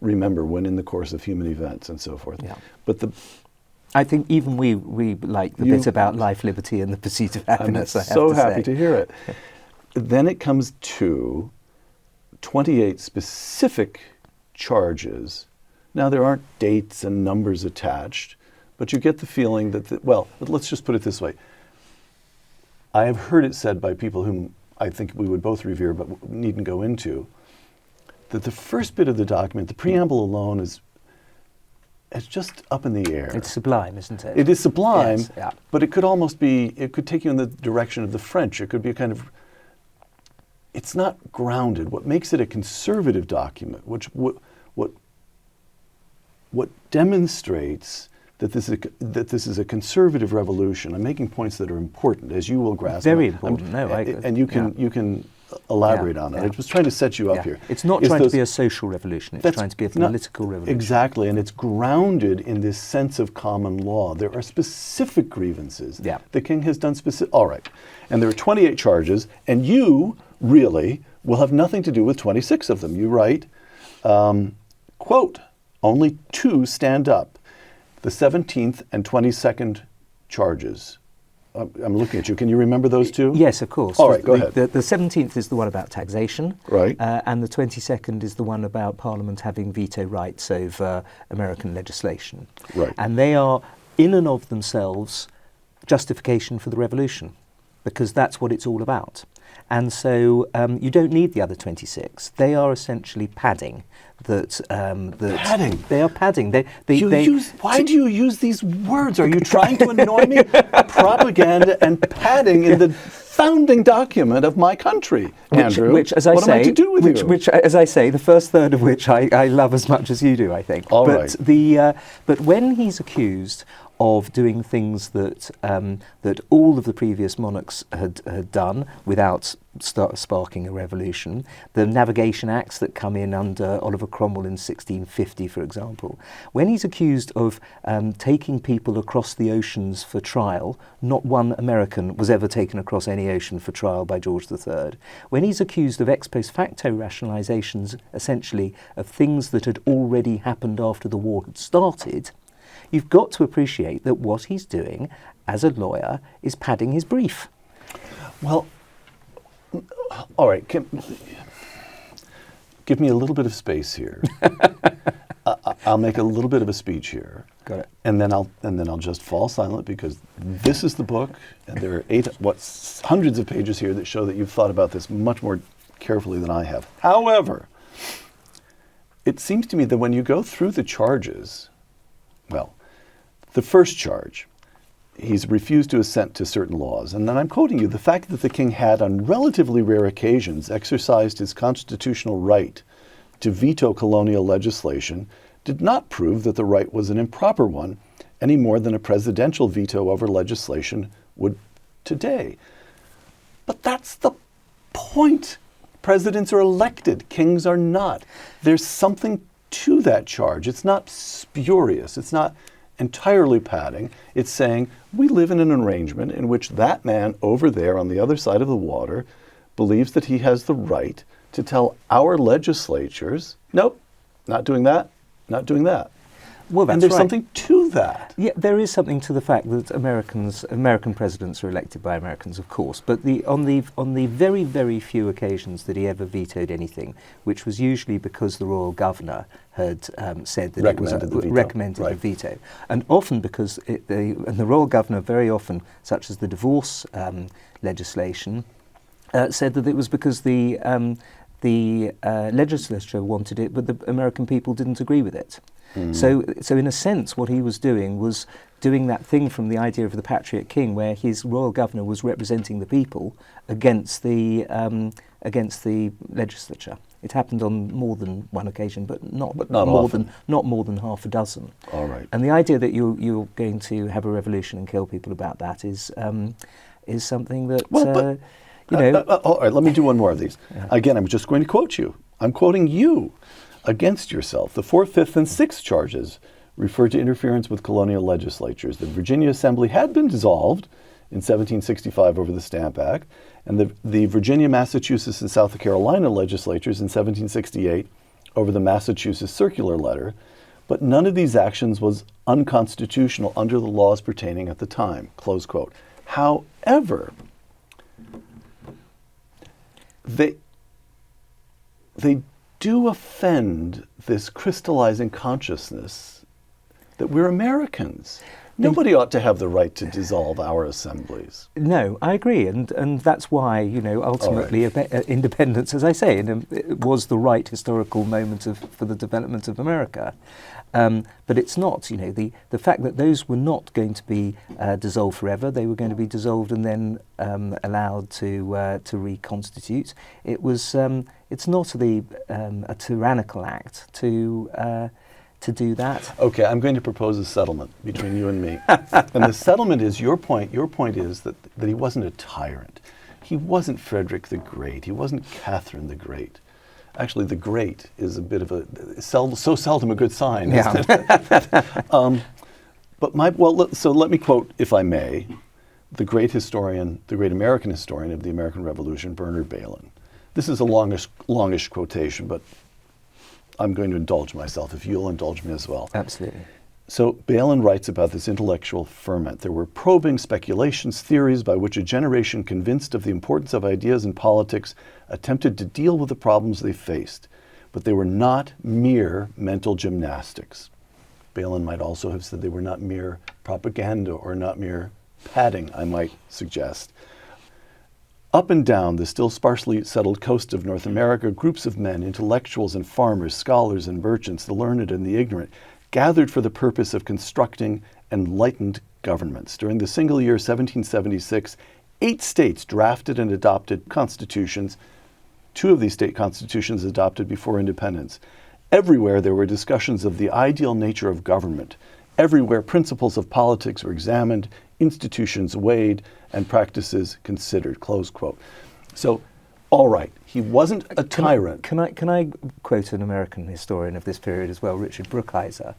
remember when in the course of human events and so forth. Yeah. But I think even we like the bit about life, liberty, and the pursuit of happiness. I'm so happy to hear it. Then it comes to 28 specific charges. Now there aren't dates and numbers attached, but you get the feeling that, let's just put it this way. I have heard it said by people whom I think we would both revere but needn't go into, that the first bit of the document, the preamble alone, is just up in the air. It's sublime, isn't it? It is sublime, yes, yeah. But it could take you in the direction of the French. It could be a kind of, it's not grounded. What makes it a conservative document, what demonstrates that this is a conservative revolution. I'm making points that are important, as you will grasp. Very important. And you can elaborate on it. I was trying to set you up here. It's not trying to be a social revolution. It's trying to be a political revolution. Exactly, and it's grounded in this sense of common law. There are specific grievances. Yeah. The King has done specific. All right, and there are 28 charges, and you really will have nothing to do with 26 of them. You write, quote, only 2 stand up. The 17th and 22nd charges. I'm looking at you. Can you remember those two? Yes, of course. All right, go ahead. The 17th is the one about taxation. Right. And the 22nd is the one about Parliament having veto rights over American legislation. Right. And they are, in and of themselves, justification for the revolution, because that's what it's all about. And so you don't need the other 26. They are essentially padding. Padding? They are padding. Why do you use these words? Are you trying to annoy me? Propaganda and padding in the founding document of my country, Andrew. Which, as I what say, am I to do with you? Which, as I say, the first third of which I love as much as you do, I think. But when he's accused of doing things that all of the previous monarchs had done without sparking a revolution, the Navigation Acts that come in under Oliver Cromwell in 1650, for example, when he's accused of taking people across the oceans for trial, not one American was ever taken across any ocean for trial by George III, when he's accused of ex post facto rationalizations, essentially of things that had already happened after the war had started, you've got to appreciate that what he's doing as a lawyer is padding his brief. Well, all right. Give me a little bit of space here. I'll make a little bit of a speech here. Got it. And then I'll just fall silent, because this is the book, and there are hundreds of pages here that show that you've thought about this much more carefully than I have. However, it seems to me that when you go through the charges, well, the first charge, he's refused to assent to certain laws. And then I'm quoting you, the fact that the king had on relatively rare occasions exercised his constitutional right to veto colonial legislation did not prove that the right was an improper one, any more than a presidential veto over legislation would today. But that's the point. Presidents are elected, kings are not. There's something to that charge. It's not spurious. It's not entirely padding. It's saying we live in an arrangement in which that man over there on the other side of the water believes that he has the right to tell our legislatures, nope, not doing that, not doing that. Well, that's and there's right. something to that. Yeah, there is something to the fact that American presidents are elected by Americans, of course, but on the very, very few occasions that he ever vetoed anything, which was usually because the royal governor had said that recommended the veto, and often because the royal governor very often, such as the divorce legislation, said that it was because the legislature wanted it, but the American people didn't agree with it. So in a sense, what he was doing was doing that thing from the idea of the Patriot King, where his royal governor was representing the people against the legislature. It happened on more than one occasion, but not more than half a dozen. All right. And the idea that you're going to have a revolution and kill people about that is something that all right, let me do one more of these. Yeah. Again, I'm just going to quote you. I'm quoting you against yourself. The 4th, 5th, and 6th charges refer to interference with colonial legislatures. The Virginia Assembly had been dissolved in 1765 over the Stamp Act, and the Virginia, Massachusetts, and South Carolina legislatures in 1768 over the Massachusetts Circular Letter, but none of these actions was unconstitutional under the laws pertaining at the time, close quote. However, they do offend this crystallizing consciousness that we're Americans. Nobody ought to have the right to dissolve our assemblies. No, I agree, and that's why ultimately independence, as I say, was the right historical moment for the development of America. But it's not, the fact that those were not going to be dissolved forever. They were going to be dissolved and then allowed to reconstitute. It was. It's not a tyrannical act to do that. Okay, I'm going to propose a settlement between you and me. And the settlement is your point. Your point is that he wasn't a tyrant. He wasn't Frederick the Great. He wasn't Catherine the Great. Actually, the Great is a bit of so seldom a good sign. Yeah. So let me quote, if I may, the great American historian of the American Revolution, Bernard Bailyn. This is a longish quotation, but I'm going to indulge myself if you'll indulge me as well. Absolutely. So Bailyn writes about this intellectual ferment. There were probing speculations, theories by which a generation convinced of the importance of ideas in politics attempted to deal with the problems they faced, but they were not mere mental gymnastics. Bailyn might also have said they were not mere propaganda or not mere padding, I might suggest. Up and down the still sparsely settled coast of North America, groups of men, intellectuals and farmers, scholars and merchants, the learned and the ignorant, gathered for the purpose of constructing enlightened governments. During the single year 1776, 8 states drafted and adopted constitutions. 2 of these state constitutions adopted before independence. Everywhere there were discussions of the ideal nature of government. Everywhere principles of politics were examined, institutions weighed, and practices considered, close quote. So, all right, He wasn't a tyrant. Can I quote an American historian of this period as well, Richard Brookhiser,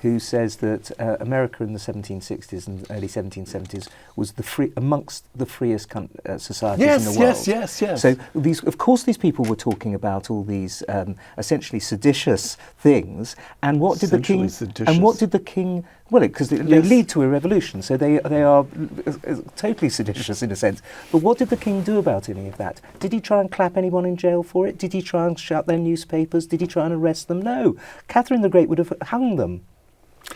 who says that America in the 1760s and early 1770s was amongst the freest societies in the world. Yes. So of course these people were talking about all these essentially seditious things, and what did the king? Well, because they lead to a revolution, so they are totally seditious in a sense. But what did the king do about any of that? Did he try and clap anyone in jail for it? Did he try and shut their newspapers? Did he try and arrest them? No. Catherine the Great would have hung them.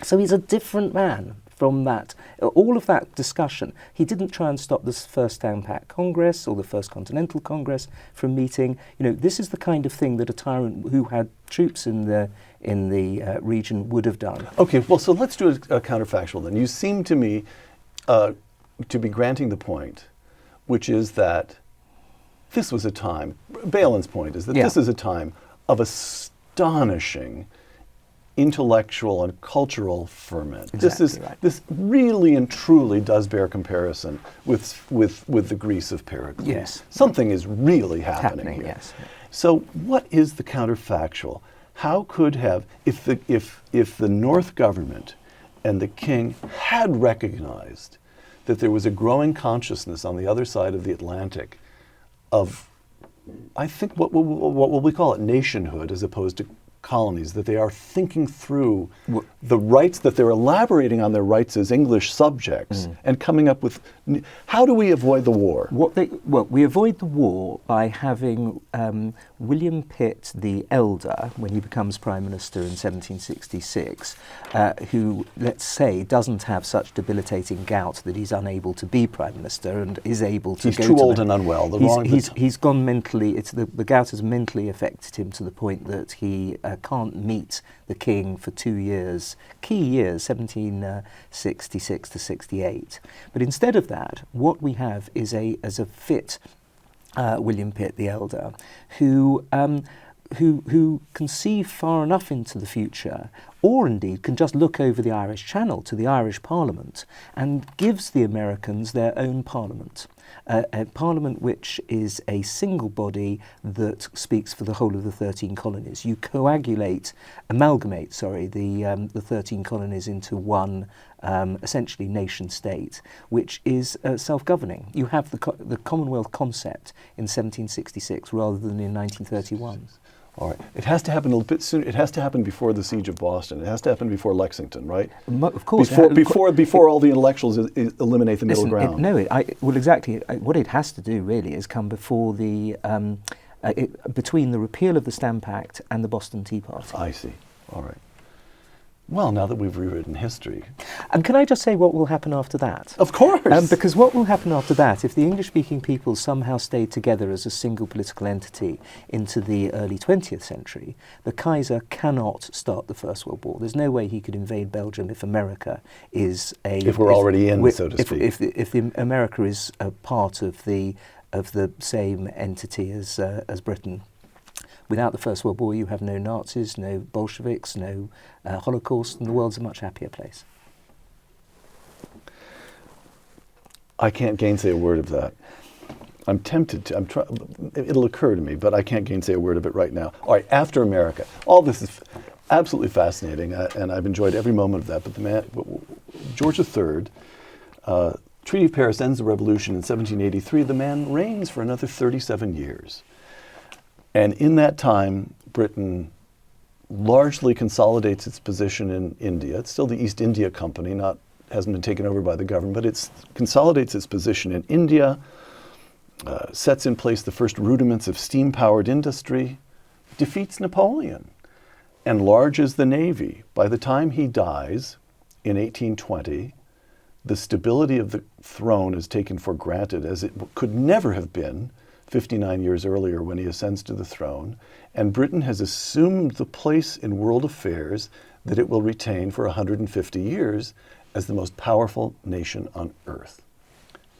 So he's a different man from that. All of that discussion. He didn't try and stop the First Stampak Congress or the First Continental Congress from meeting. This is the kind of thing that a tyrant who had troops in the region would have done. Okay, well, so let's do a counterfactual then. You seem to me to be granting the point, which is that this was a time, Balin's point is that this is a time of astonishing intellectual and cultural ferment. This really and truly does bear comparison with the Greece of Pericles. Yes. Something is really happening here. Yes. So what is the counterfactual? How could if the North government and the king had recognized that there was a growing consciousness on the other side of the Atlantic of, I think, what will we call it, nationhood as opposed to colonies, that they are thinking through the rights, that they're elaborating on their rights as English subjects and coming up with, how do we avoid the war? We avoid the war by having William Pitt the Elder, when he becomes Prime Minister in 1766, who, let's say, doesn't have such debilitating gout that he's unable to be Prime Minister and is able to go to... He's too old and unwell. He's gone mentally, the gout has mentally affected him to the point that he can't meet the king for 2 years, key years, 1766 to 68. But instead of that, what we have is a fit William Pitt the Elder, who can see far enough into the future, or indeed can just look over the Irish Channel to the Irish Parliament and gives the Americans their own parliament. A parliament which is a single body that speaks for the whole of the 13 colonies. You amalgamate the 13 colonies into one essentially nation state, which is self-governing. You have the Commonwealth concept in 1766 rather than in 1931. All right. It has to happen a little bit sooner. It has to happen before the Siege of Boston. It has to happen before Lexington, right? Of course. Before all the intellectuals eliminate the middle ground. Exactly. What it has to do really is come before between the repeal of the Stamp Act and the Boston Tea Party. I see. All right. Well, now that we've rewritten history... And can I just say what will happen after that? Of course! Because what will happen after that, if the English-speaking people somehow stayed together as a single political entity into the early 20th century, the Kaiser cannot start the First World War. There's no way he could invade Belgium if America is a... If we're already in, so to speak. If America is a part of the same entity as Britain. Without the First World War, you have no Nazis, no Bolsheviks, no Holocaust, and the world's a much happier place. I can't gainsay a word of that. I'm tempted to. It'll occur to me, but I can't gainsay a word of it right now. All right, after America. All this is absolutely fascinating, and I've enjoyed every moment of that. But George III, Treaty of Paris ends the revolution in 1783. The man reigns for another 37 years. And in that time, Britain largely consolidates its position in India. It's still the East India Company, hasn't been taken over by the government, but it consolidates its position in India, sets in place the first rudiments of steam-powered industry, defeats Napoleon, enlarges the Navy. By the time he dies in 1820, the stability of the throne is taken for granted, as it could never have been 59 years earlier when he ascends to the throne, and Britain has assumed the place in world affairs that it will retain for 150 years as the most powerful nation on earth.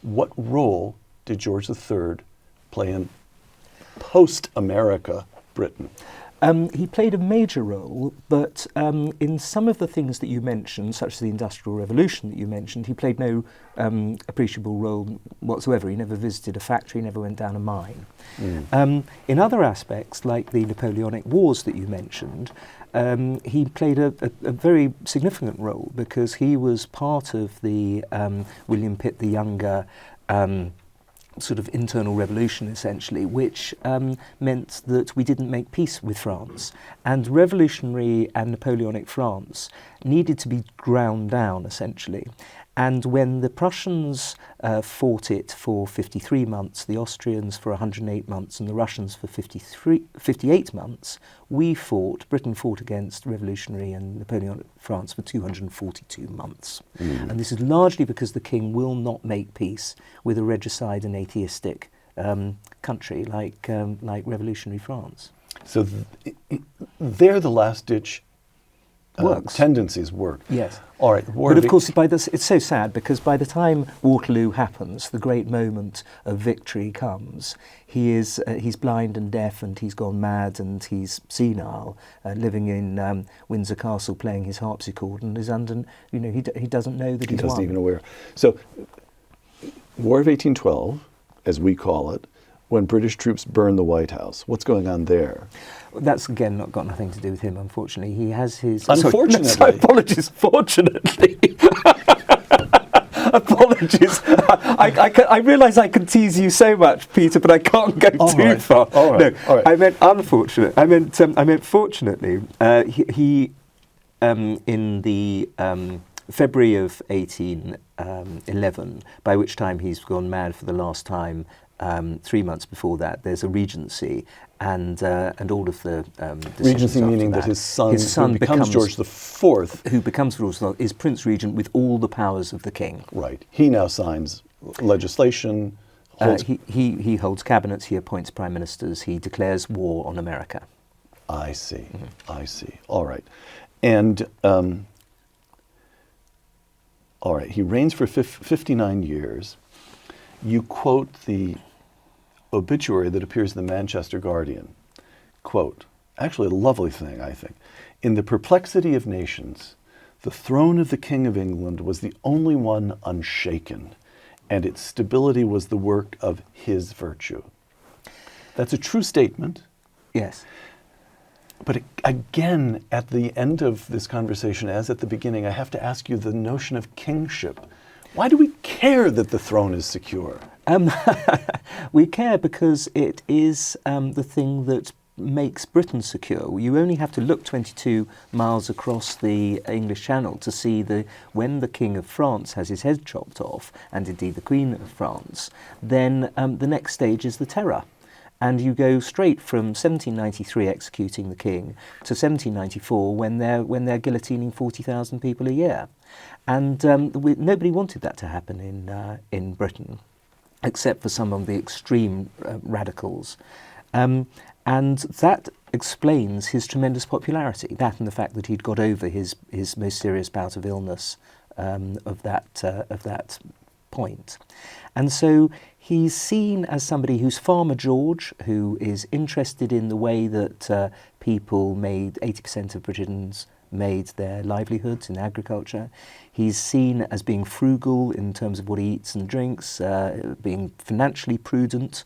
What role did George III play in post-America Britain? He played a major role, but in some of the things that you mentioned, such as the Industrial Revolution that you mentioned, he played no appreciable role whatsoever. He never visited a factory, never went down a mine. In other aspects, like the Napoleonic Wars that you mentioned, he played a very significant role because he was part of the William Pitt the Younger sort of internal revolution, essentially, which meant that we didn't make peace with France. And revolutionary and Napoleonic France needed to be ground down, essentially. And when the Prussians fought it for 53 months, the Austrians for 108 months, and the Russians for 58 months, Britain fought against revolutionary and Napoleonic France for 242 months. And this is largely because the king will not make peace with a regicide and atheistic country like revolutionary France. So they're the last-ditch tendencies work. Yes. All right. But of course, it's so sad because by the time Waterloo happens, the great moment of victory comes. He's blind and deaf, and he's gone mad, and he's senile, living in Windsor Castle, playing his harpsichord, and is under. He doesn't know that he's won. He doesn't even aware. So, War of 1812, as we call it, when British troops burn the White House. What's going on there? That's, again, not got nothing to do with him, unfortunately. He has his... Unfortunately. Sorry, apologies, fortunately. Apologies. I realise I can tease you so much, Peter, but I can't go too far. All right. No, All right. I meant unfortunate. I meant fortunately. He in the February of 1811, by which time he's gone mad for the last time, 3 months before that, there's a regency, and all of the regency meaning that his son who becomes George IV, who becomes George IV, is Prince Regent with all the powers of the king. Right. He now signs legislation. He holds cabinets. He appoints prime ministers. He declares war on America. I see. I see. All right. And all right. He reigns for 59 years. You quote the obituary that appears in the Manchester Guardian. Quote, actually a lovely thing, I think. In the perplexity of nations, the throne of the King of England was the only one unshaken, and its stability was the work of his virtue. That's a true statement. Yes. But again, at the end of this conversation, as at the beginning, I have to ask you the notion of kingship. Why do we care that the throne is secure? We care because it is the thing that makes Britain secure. You only have to look 22 miles across the English Channel to see when the King of France has his head chopped off, and indeed the Queen of France, then the next stage is the Terror. And you go straight from 1793 executing the king to 1794 when they're guillotining 40,000 people a year. And nobody wanted that to happen in Britain, except for some of the extreme radicals. And that explains his tremendous popularity, that and the fact that he'd got over his most serious bout of illness of that point. And so he's seen as somebody who's Farmer George, who is interested in the way that people made 80% of Britons made their livelihoods in agriculture. He's seen as being frugal in terms of what he eats and drinks, being financially prudent,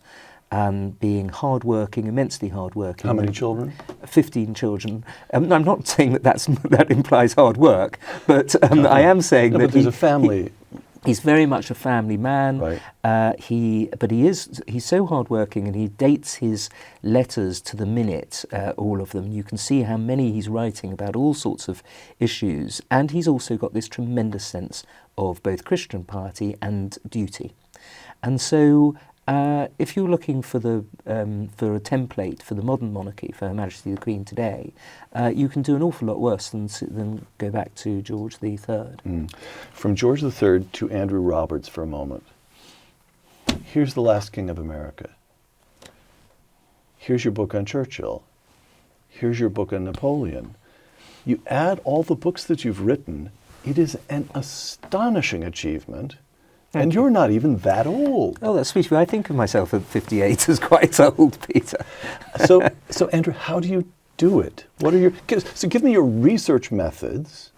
being hardworking, immensely hardworking. How many children? 15 children. I'm not saying that implies hard work, but I am saying that there's a family. He's very much a family man. Right. He's so hardworking, and he dates his letters to the minute, all of them. You can see how many he's writing about all sorts of issues, and he's also got this tremendous sense of both Christian piety and duty. And so if you're looking for a template for the modern monarchy, for Her Majesty the Queen today, you can do an awful lot worse than go back to George III. From George III to Andrew Roberts for a moment. Here's the last king of America. Here's your book on Churchill. Here's your book on Napoleon. You add all the books that you've written, it is an astonishing achievement. And you're not even that old. Oh, that's sweet. I think of myself at 58 as quite old, Peter. So Andrew, how do do it? So give me your research methods.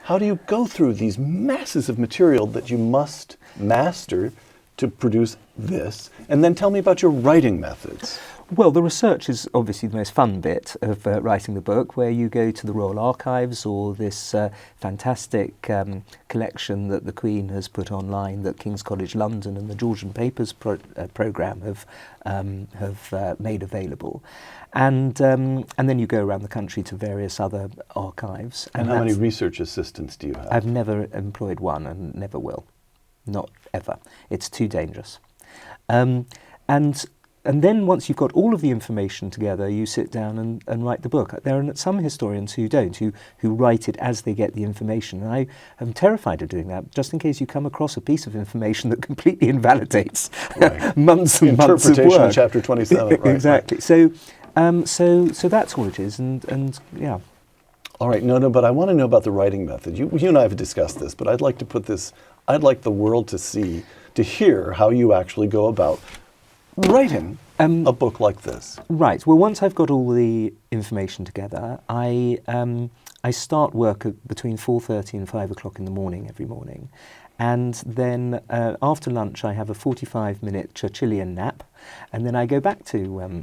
How do you go through these masses of material that you must master to produce this? And then tell me about your writing methods. Well, the research is obviously the most fun bit of writing the book, where you go to the Royal Archives or this fantastic collection that the Queen has put online that King's College London and the Georgian Papers programme have made available. And then you go around the country to various other archives. And how many research assistants do you have? I've never employed one and never will. Not ever. It's too dangerous. And then once you've got all of the information together, you sit down and write the book. There are some historians who don't, who write it as they get the information. And I am terrified of doing that, just in case you come across a piece of information that completely invalidates months and months of work. Interpretation, chapter 27. Right, exactly. Right. So that's all it is, and yeah. All right, no, but I want to know about the writing method. You and I have discussed this, but I'd like the world to hear how you actually go about writing a book like this. Right. Well, once I've got all the information together, I start work at between 4:30 and 5 o'clock in the morning every morning. And then after lunch, I have a 45-minute Churchillian nap, and then I go back to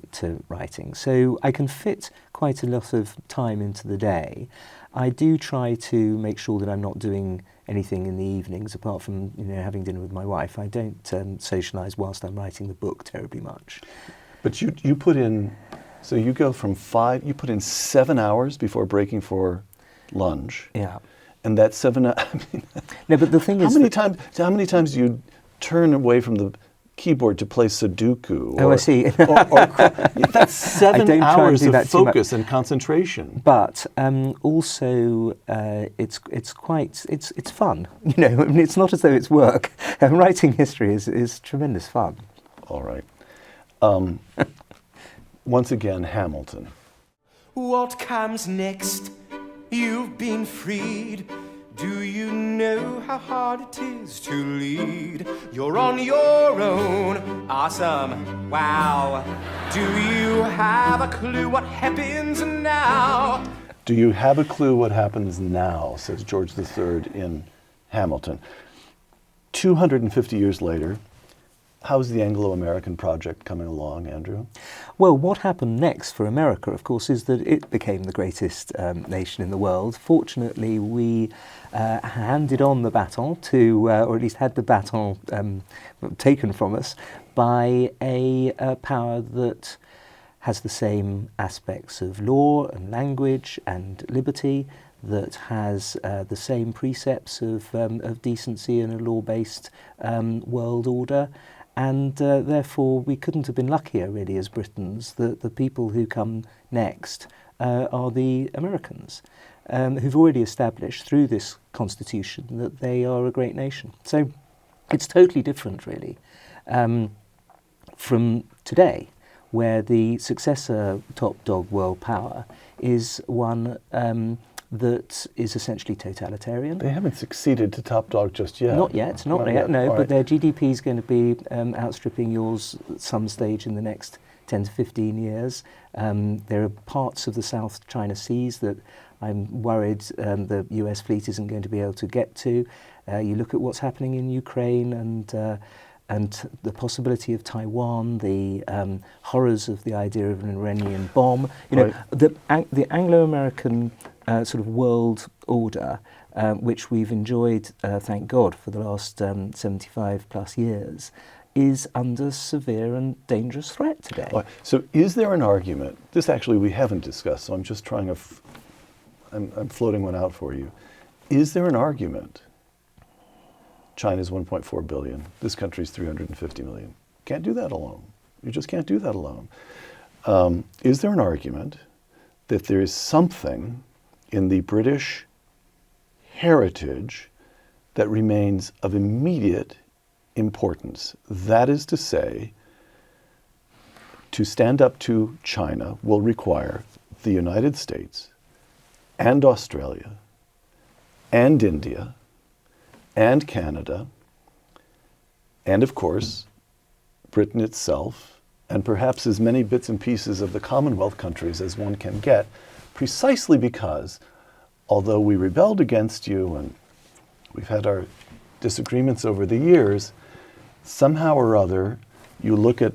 writing. So I can fit quite a lot of time into the day. I do try to make sure that I'm not doing anything in the evenings apart from having dinner with my wife. I don't socialise whilst I'm writing the book terribly much. But you put in, so you go from 5, you put in 7 hours before breaking for lunch. Yeah. And that 7 hours, no, but the thing is, how many times do you turn away from the keyboard to play Sudoku? I see. That's 7 hours of focus and concentration. But also, it's fun. I mean, it's not as though it's work. Writing history is tremendous fun. All right. Once again, Hamilton. What comes next? You've been freed. Do you know how hard it is to lead? You're on your own. Awesome. Wow. Do you have a clue what happens now? Do you have a clue what happens now, says George III in Hamilton. 250 years later, how's the Anglo-American project coming along, Andrew? Well, what happened next for America, of course, is that it became the greatest nation in the world. Fortunately, we handed on the baton to, or at least had the baton taken from us by a power that has the same aspects of law and language and liberty, that has the same precepts of decency and a law-based world order. And therefore, we couldn't have been luckier, really, as Britons, that the people who come next are the Americans, who've already established through this constitution that they are a great nation. So it's totally different, really, from today, where the successor top dog world power is one that is essentially totalitarian. They haven't succeeded to top dog just yet. Not yet, no. Right. But their GDP is going to be outstripping yours at some stage in the next 10 to 15 years. There are parts of the South China Seas that I'm worried the US fleet isn't going to be able to get to. You look at what's happening in Ukraine and the possibility of Taiwan, the horrors of the idea of an Iranian bomb. The Anglo-American sort of world order, which we've enjoyed, thank God, for the last 75 plus years, is under severe and dangerous threat today. So is there an argument, this actually we haven't discussed, so I'm just trying to, I'm floating one out for you. Is there an argument? China's 1.4 billion, this country's 350 million. Can't do that alone. You just can't do that alone. Is there an argument that there is something in the British heritage that remains of immediate importance? That is to say, to stand up to China will require the United States and Australia and India and Canada and, of course, Britain itself and perhaps as many bits and pieces of the Commonwealth countries as one can get, precisely because, although we rebelled against you and we've had our disagreements over the years, somehow or other, you look at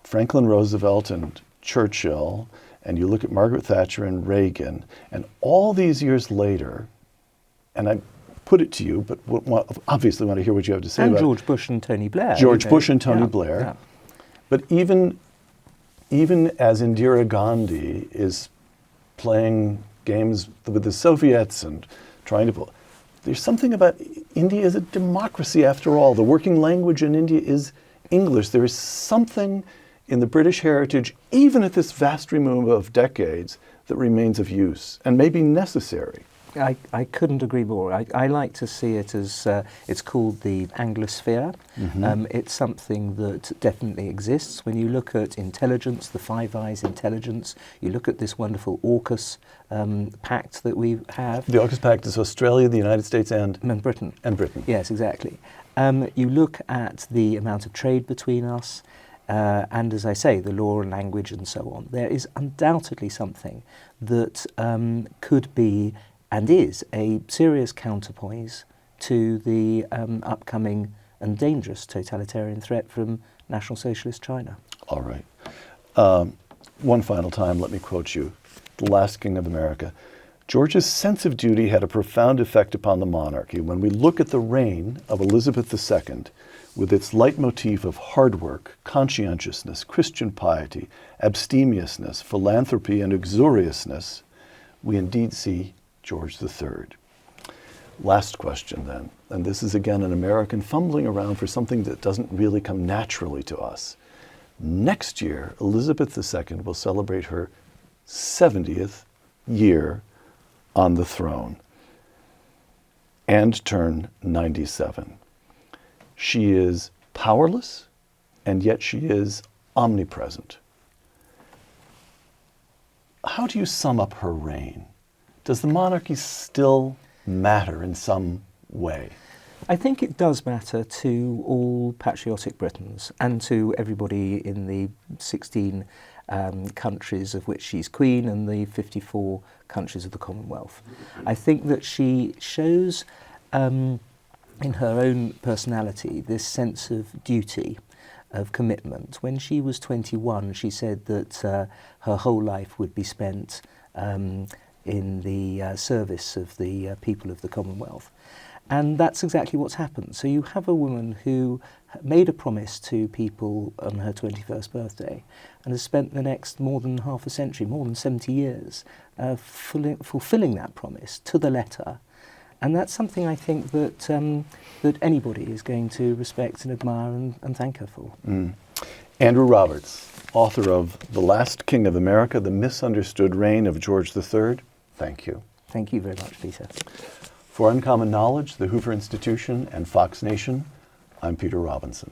Franklin Roosevelt and Churchill, and you look at Margaret Thatcher and Reagan, and all these years later, and I put it to you, but obviously want to hear what you have to say and about George Bush and Tony Blair. George Bush and Tony Blair. Yeah. But even as Indira Gandhi is playing games with the Soviets and trying to pull, there's something about India is a democracy after all. The working language in India is English. There is something in the British heritage, even at this vast remove of decades, that remains of use and may be necessary. I couldn't agree more. I like to see it as, it's called the Anglosphere. It's something that definitely exists. When you look at intelligence, the Five Eyes intelligence, you look at this wonderful AUKUS pact that we have. The AUKUS pact is Australia, the United States, and Britain. And Britain. Yes, exactly. You look at the amount of trade between us, and as I say, the law and language and so on. There is undoubtedly something that could be and is a serious counterpoise to the upcoming and dangerous totalitarian threat from National Socialist China. All right. One final time, let me quote you, the last king of America. George's sense of duty had a profound effect upon the monarchy. When we look at the reign of Elizabeth II, with its leitmotif of hard work, conscientiousness, Christian piety, abstemiousness, philanthropy, and uxoriousness, we indeed see George III. Last question then, and this is again an American fumbling around for something that doesn't really come naturally to us. Next year, Elizabeth II will celebrate her 70th year on the throne and turn 97. She is powerless, and yet she is omnipresent. How do you sum up her reign? Does the monarchy still matter in some way? I think it does matter to all patriotic Britons and to everybody in the 16 countries of which she's queen and the 54 countries of the Commonwealth. I think that she shows in her own personality this sense of duty, of commitment. When she was 21, she said that her whole life would be spent in the service of the people of the Commonwealth. And that's exactly what's happened. So you have a woman who made a promise to people on her 21st birthday and has spent the next more than half a century, more than 70 years, fulfilling that promise to the letter. And that's something I think that that anybody is going to respect and admire and thank her for. Andrew Roberts, author of The Last King of America, The Misunderstood Reign of George III. Thank you. Thank you very much, Peter. For Uncommon Knowledge, the Hoover Institution, and Fox Nation, I'm Peter Robinson.